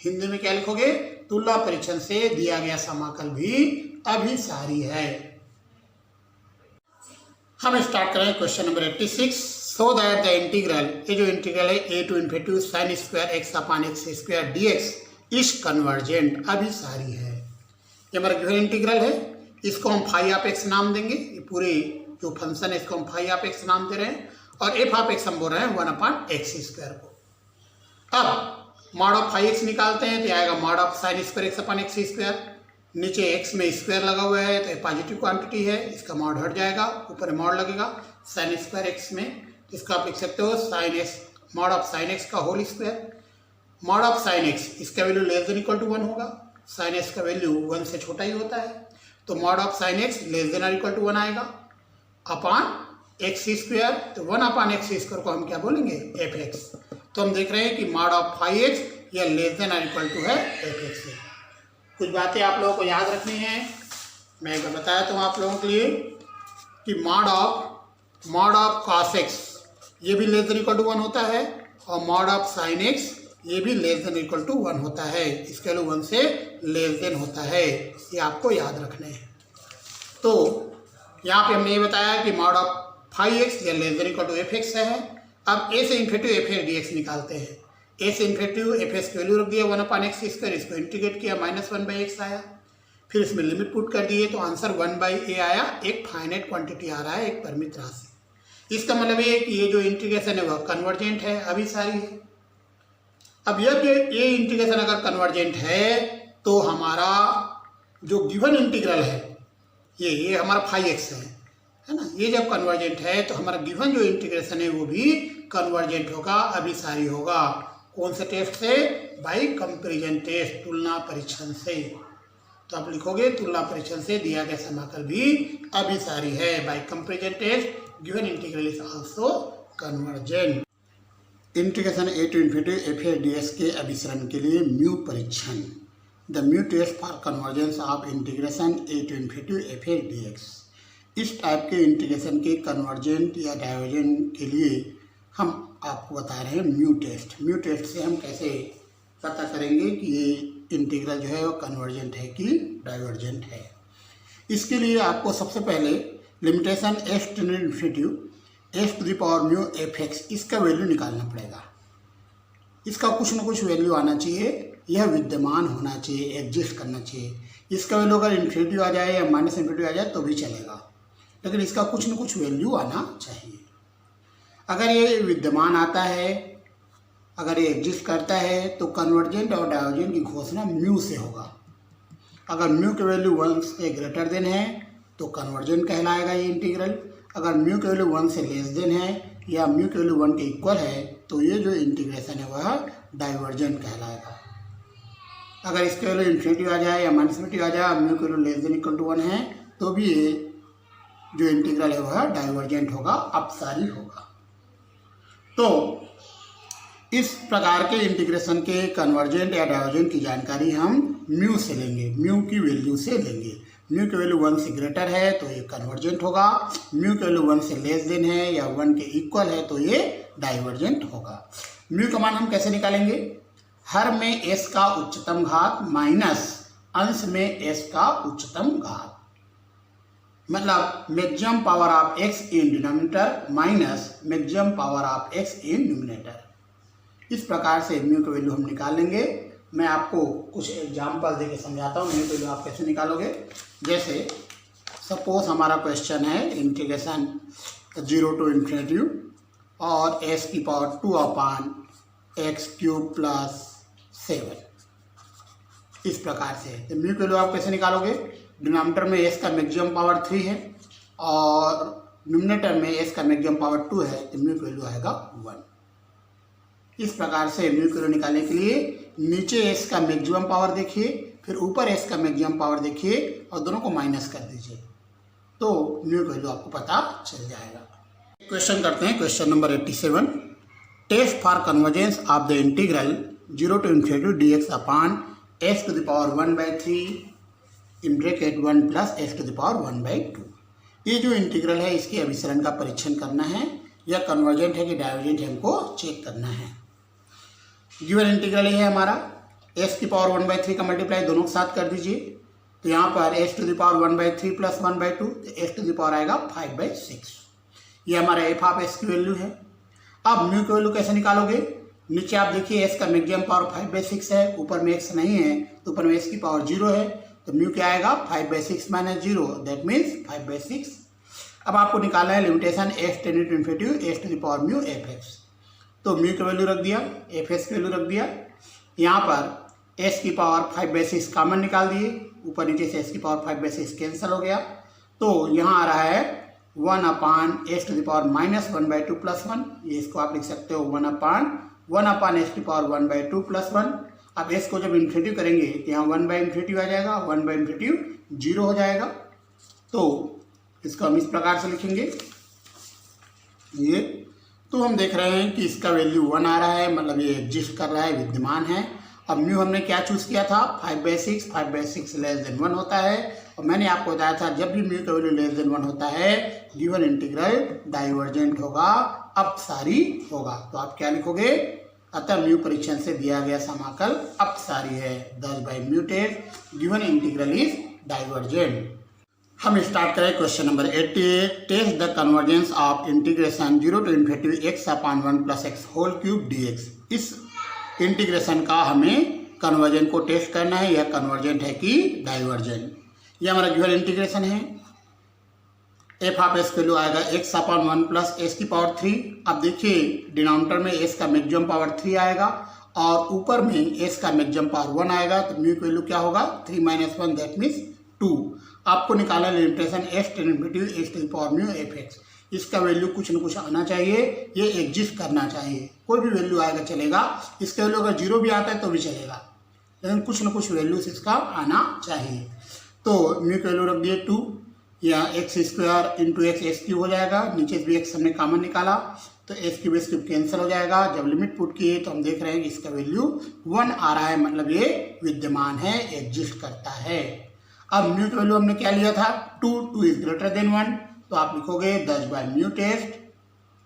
हिंदी में क्या लिखोगे, तुलना परीक्षण से दिया गया समाकल भी अभिसारी है। हम स्टार्ट करें question number 86। So that the integral, ये जो इंटीग्रल है a to infinity sin square X upon X square dx is convergent, अभिसारी है। ये हमारा गिवन इंटीग्रल है, इसको हम फाई ऑफ एक्स नाम देंगे। ये पूरे जो फंक्शन है इसको हम फाई ऑफ एक्स नाम दे रहे हैं, और एफ ऑफ एक्स हम बोल रहे हैं 1/x स्क्वायर को। अब मॉड ऑफ फाई एक्स निकालते हैं, तो आएगा mod of sine square X upon X square. नीचे एक्स में स्क्वायर लगा हुआ है, तो ये पॉजिटिव क्वांटिटी है, इसका मॉड हट जाएगा, ऊपर मॉड लगेगा साइन स्क्वायर एक्स में, इसका आप लिख सकते हो sine x, mod of sine x का whole square. Mod of sine x, इसका value less than equal to 1 होगा, साइन एक्स का वैल्यू 1 से छोटा ही होता है, तो mod of sine x less than और इक्वल टू 1 आएगा अपॉन एक्स स्क्वायर। तो 1/x स्क्वायर को हम क्या बोलेंगे, एफ एक्स। तो हम देख रहे हैं कि मॉड ऑफ फाई एक्स या लेस देन और इक्वल टू है एफ एक्स है। कुछ बातें आप लोगों को याद रखनी है, मैं एक बार बताया तो आप लोगों के लिए कि मॉड ऑफ कॉस एक्स ये भी लेस देन इक्वल टू 1 होता है, और मॉड ऑफ साइन एक्स ये भी लेस देन इक्वल टू 1 होता है, इसके वैल्यू 1 से लेस देन होता है, ये आपको याद रखने हैं। तो यहाँ पे हमने ये बताया कि मॉड ऑफ फाई एक्स या less than equal to F X है। अब a से इन्फिनिटी एफ एक्स डी एक्स निकालते हैं। a से इन्फिनिटी एफ एक्स की वैल्यू रख दिया 1/x स्क्वायर, इसको इंटीग्रेट किया, -1/x आया, फिर इसमें लिमिट पुट कर दिए, तो आंसर 1/a आया। एक फाइनाइट क्वांटिटी आ रहा है, एक परिमित राशि। इसका मतलब ये कि ये जो इंटीग्रेशन है वह कन्वर्जेंट है, अभिसारी है। अब ये इंटीग्रेशन अगर कन्वर्जेंट है तो हमारा जो गिवन इंटीग्रल है ये हमारा फाई एक्स है ना, ये जब कन्वर्जेंट है तो हमारा गिवन जो इंटीग्रेशन है वो भी कन्वर्जेंट होगा, अभिसारी होगा। कौन से टेस्ट से, बाय कंपैरिजन टेस्ट, तुलना परीक्षण से। तो आप लिखोगे तुलना परीक्षण से दिया गया समाकल भी अभिसारी है, by comparison test given integral is also convergent. Integration a to infinity F A D S के अभिसरण के लिए म्यू परीक्षण, the mu test for convergence of integration a to infinity F A D X. इस type के integration के convergent या divergent के लिए हम आपको बता रहे हैं म्यू टेस्ट। म्यू टेस्ट से हम कैसे पता करेंगे कि ये इंटीग्रल जो है वो कन्वर्जेंट है कि डाइवर्जेंट है। इसके लिए आपको सबसे पहले limitation S to infinity S to the power mu F x, इसका वैल्यू निकालना पड़ेगा। इसका कुछ ना कुछ वैल्यू आना चाहिए, यह विद्यमान होना चाहिए, एग्जिस्ट करना चाहिए। इसका वैल्यू अगर इन्फिनिटी आ जाए या माइनस इन्फिनिटी आ जाए तो भी चलेगा, लेकिन इसका कुछ न कुछ वैल्यू आना चाहिए। अगर ये विद्यमान आता है, अगर ये एग्जिस्ट करता है, तो कन्वर्जेंट और डाइवर्जेंट की घोषणा म्यू से होगा। अगर म्यू की वैल्यू 1 से ग्रेटर देन है तो कन्वर्जेंट कहलाएगा ये इंटीग्रल। अगर म्यू की वैल्यू 1 से लेस देन है या म्यू की वैल्यू 1 के इक्वल है तो ये जो इंटीग्रेशन है वह डाइवर्जेंट कहलाएगा। अगर इसके वैल्यू इन्फिनिटी आ जाए या माइनस इन्फिनिटी आ जाए, म्यू की value less than equal to 1 है, तो भी ये जो इंटीग्रल है वह डाइवर्जेंट होगा, अपसारी होगा। तो इस प्रकार के इंटीग्रेशन के कन्वर्जेंट या डाइवर्जेंट की जानकारी हम म्यू से लेंगे, म्यू की वैल्यू से लेंगे। म्यू की वैल्यू 1 से ग्रेटर है तो ये कन्वर्जेंट होगा, म्यू की वैल्यू 1 से लेस देन है या 1 के इक्वल है तो ये डाइवर्जेंट होगा। म्यू का मान हम कैसे निकालेंगे? हर में s का उच्चतम घात माइनस अंश में s का उच्चतम घात, मतलब maximum power of x in denominator minus maximum power of x in numerator. इस प्रकार से म्यू की वैल्यू हम निकाल लेंगे। मैं आपको कुछ एग्जाम्पल देके समझाता हूँ म्यू की वैल्यू आप कैसे निकालोगे। जैसे सपोज हमारा क्वेश्चन है इंटीग्रेशन 0 टू इन्फिनिटी और s की पावर 2 अपान x क्यूब प्लस 7। इस प्रकार से तो म्यू की वैल्यू आप कैसे निकालोगे? डिनोमिनेटर में s का मैक्सिमम पावर 3 है और न्यूमरेटर में s का मैक्सिमम पावर 2 है तो म्यू की वैल्यू आएगा 1। इस प्रकार से म्यू की वैल्यू निकालने के लिए नीचे s का मैक्सिमम पावर देखिए, फिर ऊपर s का मैक्सिमम पावर देखिए और दोनों को माइनस कर दीजिए तो म्यू की वैल्यू आपको पता चल जाएगा। क्वेश्चन करते हैं, question number 87। Test for convergence of the integral 0 to infinity dx upon s to the power 1/3 in bracket 1 plus s to the power 1/2। ये जो इंटीग्रल है इसके अभिसरण का परीक्षण करना है, या कन्वर्जेंट है कि डाइवर्जेंट है हमको चेक करना है। गिवन इंटीग्रल ये है हमारा, s की पावर 1/3 का मल्टीप्लाई दोनों के साथ कर दीजिए तो यहाँ पर s to the power 1/3 plus 1/2 तो s टू द पावर आएगा 5/6। ये हमारा f ऑफ s की वैल्यू है। अब म्यू की वैल्यू कैसे निकालोगे? नीचे आप देखिए s का मैक्सिमम पावर 5/6 है, ऊपर में x नहीं है तो ऊपर में s की पावर 0 है तो म्यू क्या आएगा 5/6 माइनस 0 दैट मीन्स 5/6। अब आपको निकालना है limitation s tending to infinity s to the power mu fx। तो म्यू की वैल्यू रख दिया, fx की वैल्यू रख दिया। यहाँ पर s की पावर 5/6 कॉमन निकाल दिए, ऊपर नीचे से s की पावर 5/6 कैंसिल हो गया तो यहाँ आ रहा है 1 upon s to the power minus 1/2 plus 1। ये इसको आप लिख सकते हो 1 upon s to the power 1/2 plus 1। अब s को जब इन्फिनिटी करेंगे तो यहाँ 1/इन्फिनिटी आ जाएगा, 1/इन्फिनिटी 0 हो जाएगा। तो इसको हम इस प्रकार से लिखेंगे ये। तो हम देख रहे हैं कि इसका वैल्यू 1 आ रहा है, मतलब ये एग्जिस्ट कर रहा है, विद्यमान है। अब म्यू हमने क्या चूज किया था? 5/6 लेस देन 1 होता है और मैंने आपको बताया था जब भी म्यू का वैल्यू लेस देन 1 होता है गिवन इंटीग्रल डाइवर्जेंट होगा, अपसारी होगा। तो आप क्या लिखोगे? अतः म्यू परीक्षण से दिया गया समाकल अपसारी है, thus by mu test given integral is divergent. हम स्टार्ट करें question number 88। Test the convergence of integration 0 to infinity x upon 1 plus x whole cube dx। इस इंटीग्रेशन का हमें कन्वर्जेंट को टेस्ट करना है, यह कन्वर्जेंट है कि डाइवर्जेंट। ये हमारा गिवन इंटीग्रेशन है। एफ ऑफ एस वैल्यू आएगा x अपान 1 प्लस s की पावर 3। अब देखिए डिनोमिनेटर में s का मैक्सिमम पावर 3 आएगा और ऊपर में s का मैक्सिमम पावर 1 आएगा तो म्यू की वैल्यू क्या होगा? 3 - 1 दैट मीन्स 2। आपको निकालना limitation s tending to s to the power mu fx। इसका वैल्यू कुछ न कुछ आना चाहिए, ये एग्जिस्ट करना चाहिए। कोई भी वैल्यू आएगा चलेगा, इसका वैल्यू अगर 0 भी आता है तो भी चलेगा, लेकिन कुछ न कुछ वैल्यूज इसका आना चाहिए। तो म्यू की वैल्यू रख दिए 2, या x² इंटू x क्यूब हो जाएगा। नीचे भी x हमने कॉमन निकाला तो s क्यूब कैंसिल हो जाएगा। जब लिमिट पुट किए तो हम देख रहे हैं कि इसका वैल्यू 1 आ रहा है, मतलब ये विद्यमान है, एग्जिस्ट करता है। अब म्यू की वैल्यू हमने क्या लिया था? 2 इज ग्रेटर देन 1 तो आप लिखोगे thus by mu test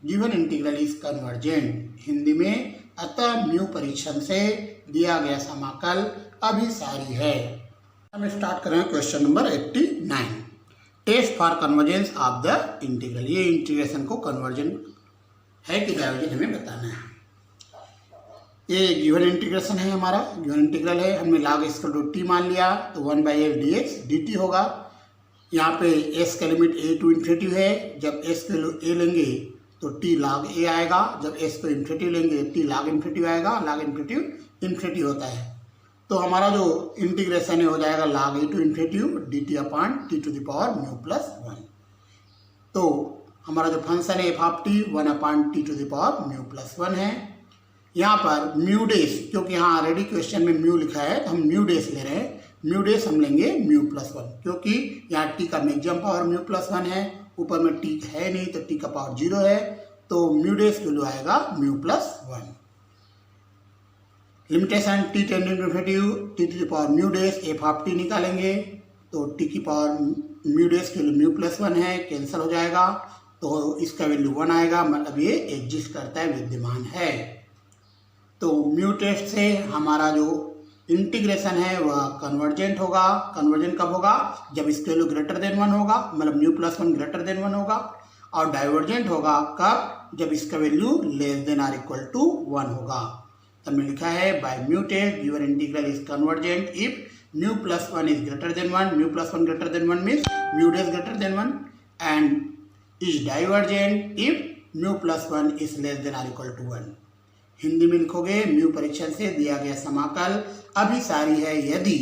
given integral is convergent. Hindi में अतः म्यू परीक्षण से दिया गया समाकल अभिसारी है। हम स्टार्ट कर रहे हैं question number 89। Test for convergence of the integral. ये इंटीग्रेशन को कन्वर्जेंट है कि डाइवर्जेंट हमें बताना है। ये गिवन इंटीग्रेशन है, हमारा गिवन इंटीग्रल है। हमने log x t मान लिया तो 1/f dx dt होगा। यहाँ पे s का लिमिट a टू इन्फिनिटी है, जब s के a लेंगे तो t log a आएगा, जब s को इन्फिनिटी लेंगे t log इन्फिनिटी आएगा। log इन्फिनिटी होता है तो हमारा जो इंटीग्रेशन है हो जाएगा log a to infinity dt upon t to the power mu plus 1। तो हमारा जो फंक्शन है f of t 1 upon t to the power mu plus 1 है। यहाँ पर म्यू डेस, क्योंकि यहाँ ऑलरेडी क्वेश्चन में म्यू लिखा है तो हम म्यू डेस ले रहे हैं। म्यू डेस हम लेंगे म्यू प्लस 1, क्योंकि यहाँ t का मैक्सिमम पावर म्यू प्लस 1 है, ऊपर में t है नहीं तो t का पावर 0 है, तो म्यू डेस वैल्यू आएगा mu plus 1। Limitation t tending to infinity t to the power mu dash F of t निकालेंगे तो टी की पावर म्यू डेज की वैल्यू म्यू प्लस 1 है, कैंसिल हो जाएगा, तो इसका वैल्यू 1 आएगा, मतलब ये एग्जिस्ट करता है, विद्यमान है। तो म्यू टेस्ट से हमारा जो इंटीग्रेशन है वह कन्वर्जेंट होगा। कन्वर्जेंट कब होगा? जब इसकी वैल्यू ग्रेटर देन 1 होगा, मतलब म्यू प्लस 1 ग्रेटर देन 1 होगा। और डाइवर्जेंट होगा कब? जब इसका value less than or equal to 1 होगा। तब में लिखा है by mu test your integral is convergent if mu plus 1 is greater than 1, mu plus 1 greater than 1 means mu dash greater than 1, and is divergent if mu plus 1 is less than or equal to 1। Hindi में लिखोगे mu परीक्षण से दिया गया समाकल अभिसारी है यदि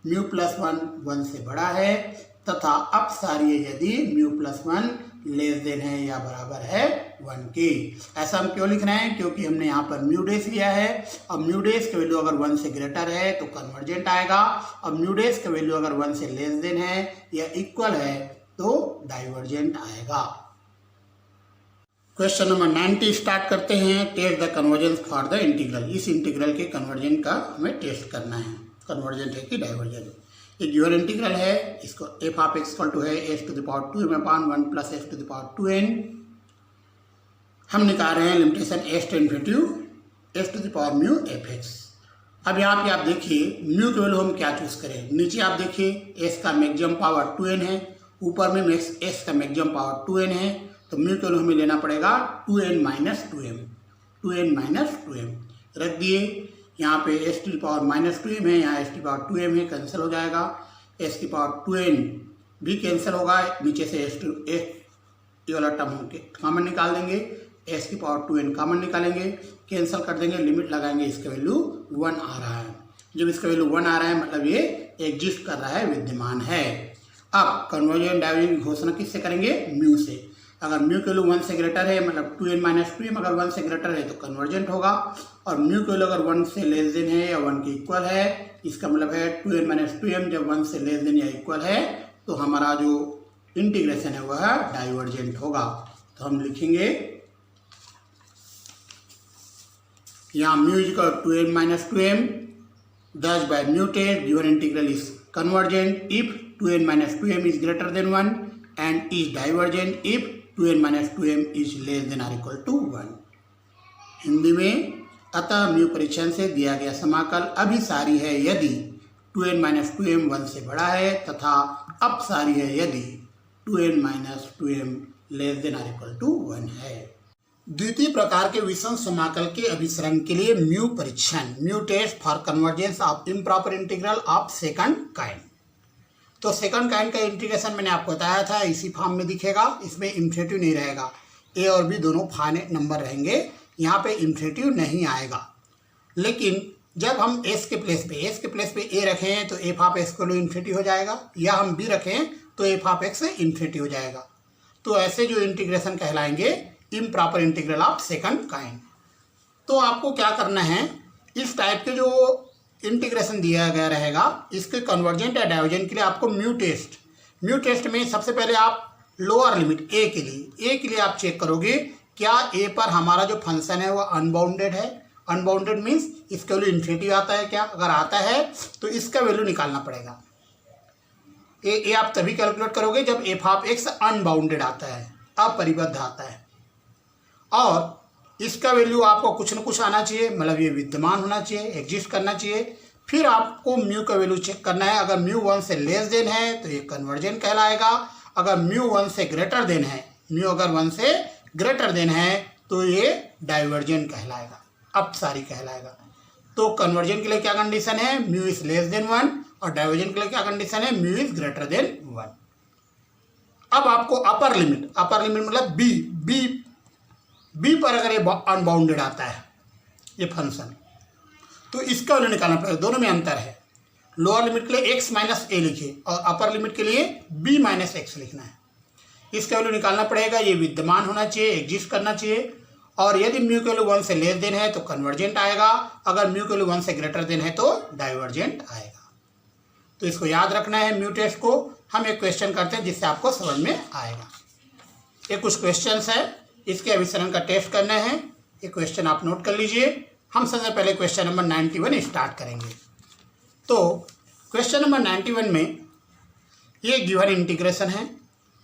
म्यू प्लस 1 से बड़ा है तथा अपसारी है यदि म्यू प्लस 1 लेस देन है या बराबर है 1 के। ऐसा हम क्यों लिख रहे हैं? क्योंकि हमने यहाँ पर म्यू डेज लिया है और म्यू डेज का वैल्यू अगर 1 से ग्रेटर है तो कन्वर्जेंट आएगा, और म्यू डेज का वैल्यू अगर 1 से लेस देन है या इक्वल है तो डाइवर्जेंट आएगा। क्वेश्चन नंबर 90 स्टार्ट करते हैं। Test the convergence for the integral. इस इंटीग्रल के कन्वर्जेंट का हमें टेस्ट करना है, कन्वर्जेंट है कि डाइवर्जेंट। एक गिवन इंटीग्रल है, इसको f of x equal to है x to the power 2m upon 1 plus x to the power 2n। हम निकाल रहे हैं limitation S to infinity x to the power mu F x. अब यहाँ पे आप देखिए म्यू के वैल्यू हम क्या चूज करें। नीचे आप देखिए एस का मैक्सिमम पावर 2n है, ऊपर में एस का मैक्सिमम पावर 2n है, तो म्यू के वैल्यू हमें लेना पड़ेगा 2n माइनस 2m रख दिए। यहाँ पे एस की पावर माइनस 2m है, यहाँ एस की पावर 2m है, कैंसिल हो जाएगा। एस की पावर 2n भी कैंसिल होगा, नीचे से एस ये वाला टर्म हम कॉमन निकाल देंगे, एस की पावर 2n कॉमन निकालेंगे, कैंसिल कर देंगे, लिमिट लगाएंगे, इसका वैल्यू 1 आ रहा है। जब इसका वैल्यू 1 आ रहा है मतलब ये एग्जिस्ट कर रहा है, विद्यमान है। अब कन्वर्जेंट डाइवर्जेंट की घोषणा किससे करेंगे? म्यू से। अगर म्यू के वैल्यू 1 से ग्रेटर है मतलब 2n माइनस 2m अगर 1 से ग्रेटर है तो कन्वर्जेंट होगा, और म्यू के वैल्यू अगर 1 से लेस देन है या 1 के इक्वल है, इसका मतलब है 2n माइनस 2m जब 1 से लेस देन या इक्वल है तो हमारा जो इंटीग्रेशन है वह डाइवर्जेंट होगा। तो हम लिखेंगे यहाँ mu equal 2n minus 2m, thus by mu test given integral is convergent if 2n minus 2m is greater than 1 and is divergent if 2n minus 2m is less than or equal to 1। Hindi में अतः mu परीक्षण से दिया गया समाकल अभिसारी है यदि 2n माइनस 2m 1 से बड़ा है तथा अपसारी है यदि 2n minus 2m less than और इक्वल टू 1 है। द्वितीय प्रकार के विषम समाकल के अभिसरण के लिए म्यू परीक्षण, mu test for convergence of improper integral of second kind. तो सेकंड काइंड का इंटीग्रेशन मैंने आपको बताया था, इसी फॉर्म में दिखेगा, इसमें इन्फिनिटिव नहीं रहेगा, ए और बी दोनों फाइनाइट नंबर रहेंगे, यहाँ पे इन्फिनिटिव नहीं आएगा। लेकिन जब हम एस के प्लेस पे ए रखें तो एफ ऑफ एक्स को इन्फिनिटिव हो जाएगा, या हम बी रखें तो एफ ऑफ एक्स इन्फिनिटिव हो जाएगा। तो ऐसे जो इंटीग्रेशन कहलाएंगे improper integral of second kind. तो आपको क्या करना है, इस टाइप के जो इंटीग्रेशन दिया गया रहेगा इसके कन्वर्जेंट या डाइवर्जेंट के लिए आपको म्यू टेस्ट में सबसे पहले आप लोअर लिमिट ए के लिए आप चेक करोगे क्या ए पर हमारा जो फंक्शन है वह अनबाउंडेड है। अनबाउंडेड मीन्स इसका वैल्यू इन्फिनिटिव आता है क्या? अगर आता है तो इसका वैल्यू निकालना पड़ेगा। ए आप तभी कैलकुलेट करोगे जब एफ ऑफ एक्स अनबाउंडेड आता है, अपरिबद्ध आता है, और इसका वैल्यू आपको कुछ न कुछ आना चाहिए, मतलब ये विद्यमान होना चाहिए, एग्जिस्ट करना चाहिए। फिर आपको म्यू का वैल्यू चेक करना है, अगर म्यू 1 से लेस देन है तो ये कन्वर्जेंट कहलाएगा, अगर म्यू 1 से ग्रेटर देन है, म्यू अगर 1 से ग्रेटर देन है तो ये डाइवर्जेंट कहलाएगा, अपसारी कहलाएगा। तो कन्वर्जेंट के लिए क्या कंडीशन है? म्यू इज लेस देन 1, और डाइवर्जेंट के लिए क्या कंडीशन है? Mu is greater than 1। अब आपको अपर लिमिट मतलब बी पर अगर ये अनबाउंडेड आता है ये फंक्शन, तो इसका वैल्यू निकालना पड़ेगा। दोनों में अंतर है, लोअर लिमिट के लिए x माइनस ए लिखिए और अपर लिमिट के लिए b माइनस एक्स लिखना है। इसका वैल्यू निकालना पड़ेगा, ये विद्यमान होना चाहिए, एग्जिस्ट करना चाहिए, और यदि म्यू के वैल्यू 1 से लेस देन है तो कन्वर्जेंट आएगा, अगर म्यू के वैल्यू 1 से ग्रेटर देन है तो डाइवर्जेंट आएगा। तो इसको याद रखना है। म्यू टेस्ट को हम एक क्वेश्चन करते हैं जिससे आपको समझ में आएगा। ये कुछ क्वेश्चन है, इसके अभिसरण का टेस्ट करना है। ये क्वेश्चन आप नोट कर लीजिए। हम सबसे पहले क्वेश्चन नंबर 91 स्टार्ट करेंगे। तो क्वेश्चन नंबर 91 में ये गिवन इंटीग्रेशन है।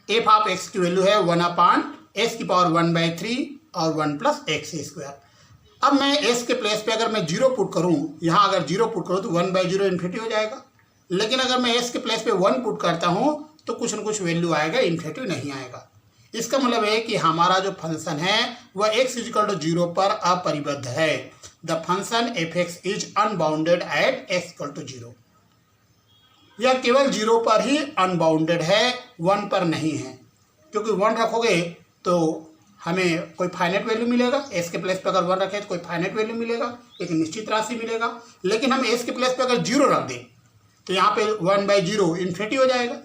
एफ ऑफ एक्स की वैल्यू है 1/(x⁴1/3) और 1 + x²। अब मैं s के प्लेस पे अगर मैं 0 पुट करूँ, यहाँ अगर 0 पुट करूँ तो 1/0 इन्फिनिटी हो जाएगा। लेकिन अगर मैं s के प्लेस पे 1 पुट करता हूँ तो कुछ न कुछ वैल्यू आएगा, इन्फिनिटी नहीं आएगा। इसका मतलब है कि हमारा जो फंक्शन है वह x = 0 पर अपरिबद्ध है। The function f(x) is unbounded at x = 0। यह केवल 0 पर ही अनबाउंडेड है, 1 पर नहीं है। क्योंकि 1 रखोगे तो हमें कोई फाइनाइट वैल्यू मिलेगा, s के प्लेस पे अगर 1 रखें तो कोई फाइनाइट वैल्यू मिलेगा, एक निश्चित राशि मिलेगा। लेकिन हम s के प्लेस पे अगर 0 रख दें तो यहाँ पे 1/0 इन्फिनिटी हो जाएगा।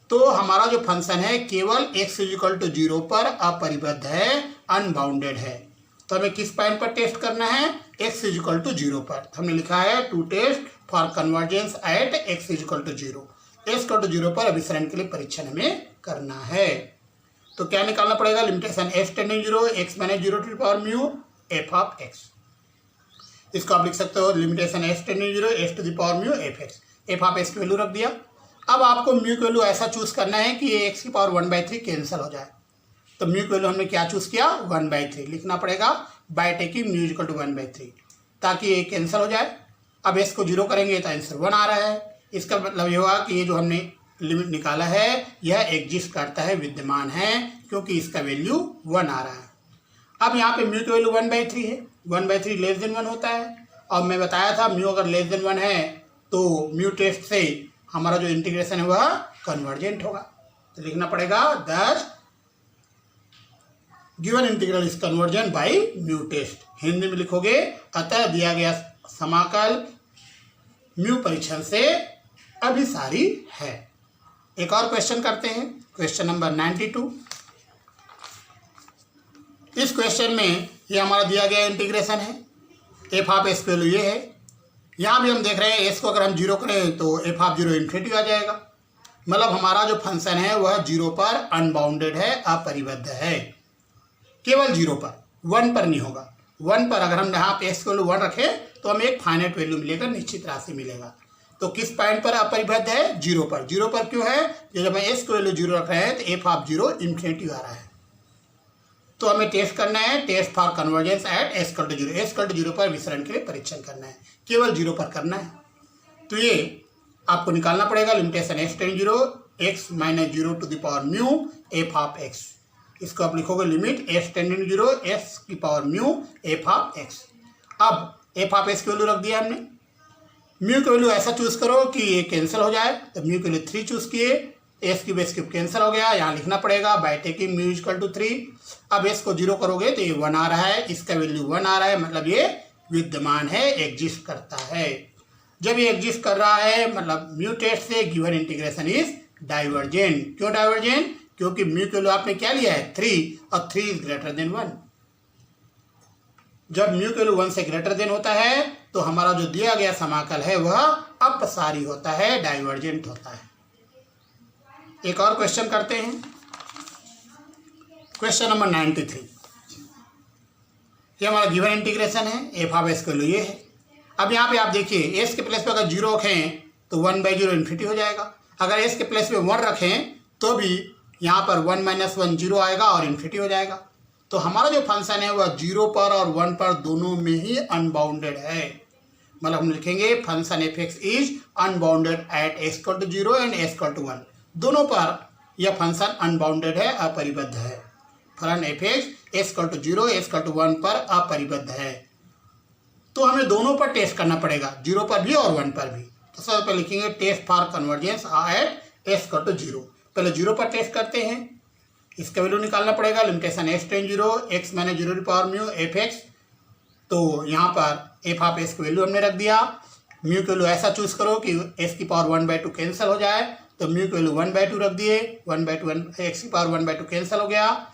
तो हमारा जो फंक्शन है केवल x = 0 पर अपरिबद्ध है, अनबाउंडेड है। तो हमें किस पॉइंट पर टेस्ट करना है? x = 0 पर। तो हमने लिखा है to test for convergence at x = 0। x = 0 पर अभिसरण के लिए परीक्षण हमें करना है। तो क्या निकालना पड़ेगा? Limitation s tending 0 x - 0⁻μ f(x). इसको आप लिख सकते हो limitation s tending 0 x⁻μ f(x). f(x) की वैल्यू रख दिया। अब आपको म्यू की वैल्यू ऐसा चूज करना है कि ये x⁻1/3 कैंसिल हो जाए। तो म्यू की वैल्यू हमने क्या चूज किया? 1/3 लिखना पड़ेगा बाय टेकिंग म्यू = 1/3, ताकि ये कैंसिल हो जाए। अब s को 0 करेंगे तो आंसर 1 आ रहा है। इसका मतलब ये हुआ कि ये जो हमने लिमिट निकाला है यह एग्जिस्ट करता है, विद्यमान है, क्योंकि इसका वैल्यू 1 आ रहा है। अब यहाँ पे म्यू की वैल्यू 1/3 है, 1/3 < 1 होता है। और मैं बताया था म्यू अगर < 1 है तो म्यू टेस्ट से हमारा जो इंटीग्रेशन है वह कन्वर्जेंट होगा। तो लिखना पड़ेगा that given integral is convergent by mu test. Hindi में लिखोगे अतः दिया गया समाकल म्यू परीक्षण से अभिसारी है। एक और क्वेश्चन करते हैं, क्वेश्चन नंबर 92। इस क्वेश्चन में ये हमारा दिया गया इंटीग्रेशन है, f(x) की वैल्यू ये है। यहाँ भी हम देख रहे हैं s को अगर हम 0 करें तो f(0) इन्फिनिटी आ जाएगा। मतलब हमारा जो फंक्शन है वह 0 पर अनबाउंडेड है, अपरिबद्ध है, केवल 0 पर, 1 पर नहीं होगा। 1 पर अगर हम यहाँ पे s की वैल्यू 1 रखें तो हमें एक फाइनाइट वैल्यू मिलेगा, निश्चित राशि मिलेगा। तो किस पॉइंट पर अपरिबद्ध है? 0 पर। 0 पर क्यों है? जब हम s की वैल्यू 0 रख रहे हैं तो f(0) इन्फिनिटी आ रहा है। तो हमें टेस्ट करना है, test for convergence at s = 0। s = 0 पर विसरण के लिए परीक्षण करना है, केवल 0 पर करना है। तो ये आपको निकालना पड़ेगा limitation s tending 0 x - 0⁻μ f(x). इसको आप लिखोगे limit s tending 0 x⁻μ f(x). अब f(x) की वैल्यू रख दिया हमने। म्यू की वैल्यू ऐसा चूज करो कि ये कैंसिल हो जाए। तो म्यू की वैल्यू 3 चूज किए, s³ कैंसिल हो गया, यहाँ लिखना पड़ेगा बाय टेकिंग म्यू = 3। अब s को 0 करोगे तो ये 1 आ रहा है, इसका वैल्यू 1 आ रहा है, मतलब ये विद्यमान है, एग्जिस्ट करता है। जब ये एग्जिस्ट कर रहा है मतलब म्यू टेस्ट से गिवन इंटीग्रेशन इज डाइवर्जेंट। क्यों डाइवर्जेंट? क्योंकि म्यू की वैल्यू आपने क्या लिया है? 3, और 3 इज ग्रेटर देन 1। जब म्यू की वैल्यू 1 से ग्रेटर देन होता है तो हमारा जो दिया गया समाकल है वह अपसारी होता है, डाइवर्जेंट होता है। एक और क्वेश्चन करते हैं, क्वेश्चन नंबर 93। ये हमारा गिवन इंटीग्रेशन है, f(x) की वैल्यू ये है। अब यहाँ पे आप देखिए s के प्लेस पे अगर 0 रखें तो 1/0 इन्फिनिटी हो जाएगा। अगर s के प्लेस पे 1 रखें तो भी यहाँ पर 1 - 1 0 आएगा और इन्फिनिटी हो जाएगा। तो हमारा जो फंक्शन है वह 0 पर और 1 पर दोनों में ही अनबाउंडेड है। मतलब हम लिखेंगे function f(x) is unbounded at s = 0 and s = 1। दोनों पर यह फंक्शन अनबाउंडेड है, अपरिबद्ध है। फलन f(x) s = 0 s = 1 पर अपरिबद्ध है। तो हमें दोनों पर टेस्ट करना पड़ेगा, 0 पर भी और 1 पर भी। तो सबसे पहले लिखेंगे test for convergence at s = 0। पहले 0 पर टेस्ट करते हैं, इसका वैल्यू निकालना पड़ेगा limitation s tending 0 x - 0⁻μ f(x). तो यहाँ पर f(x) की वैल्यू हमने रख दिया। म्यू की वैल्यू ऐसा चूज करो कि s⁻1/2 कैंसिल हो जाए। तो म्यू की वैल्यू 1/2 रख दिए, 1/2 x⁻1/2 कैंसिल हो गया।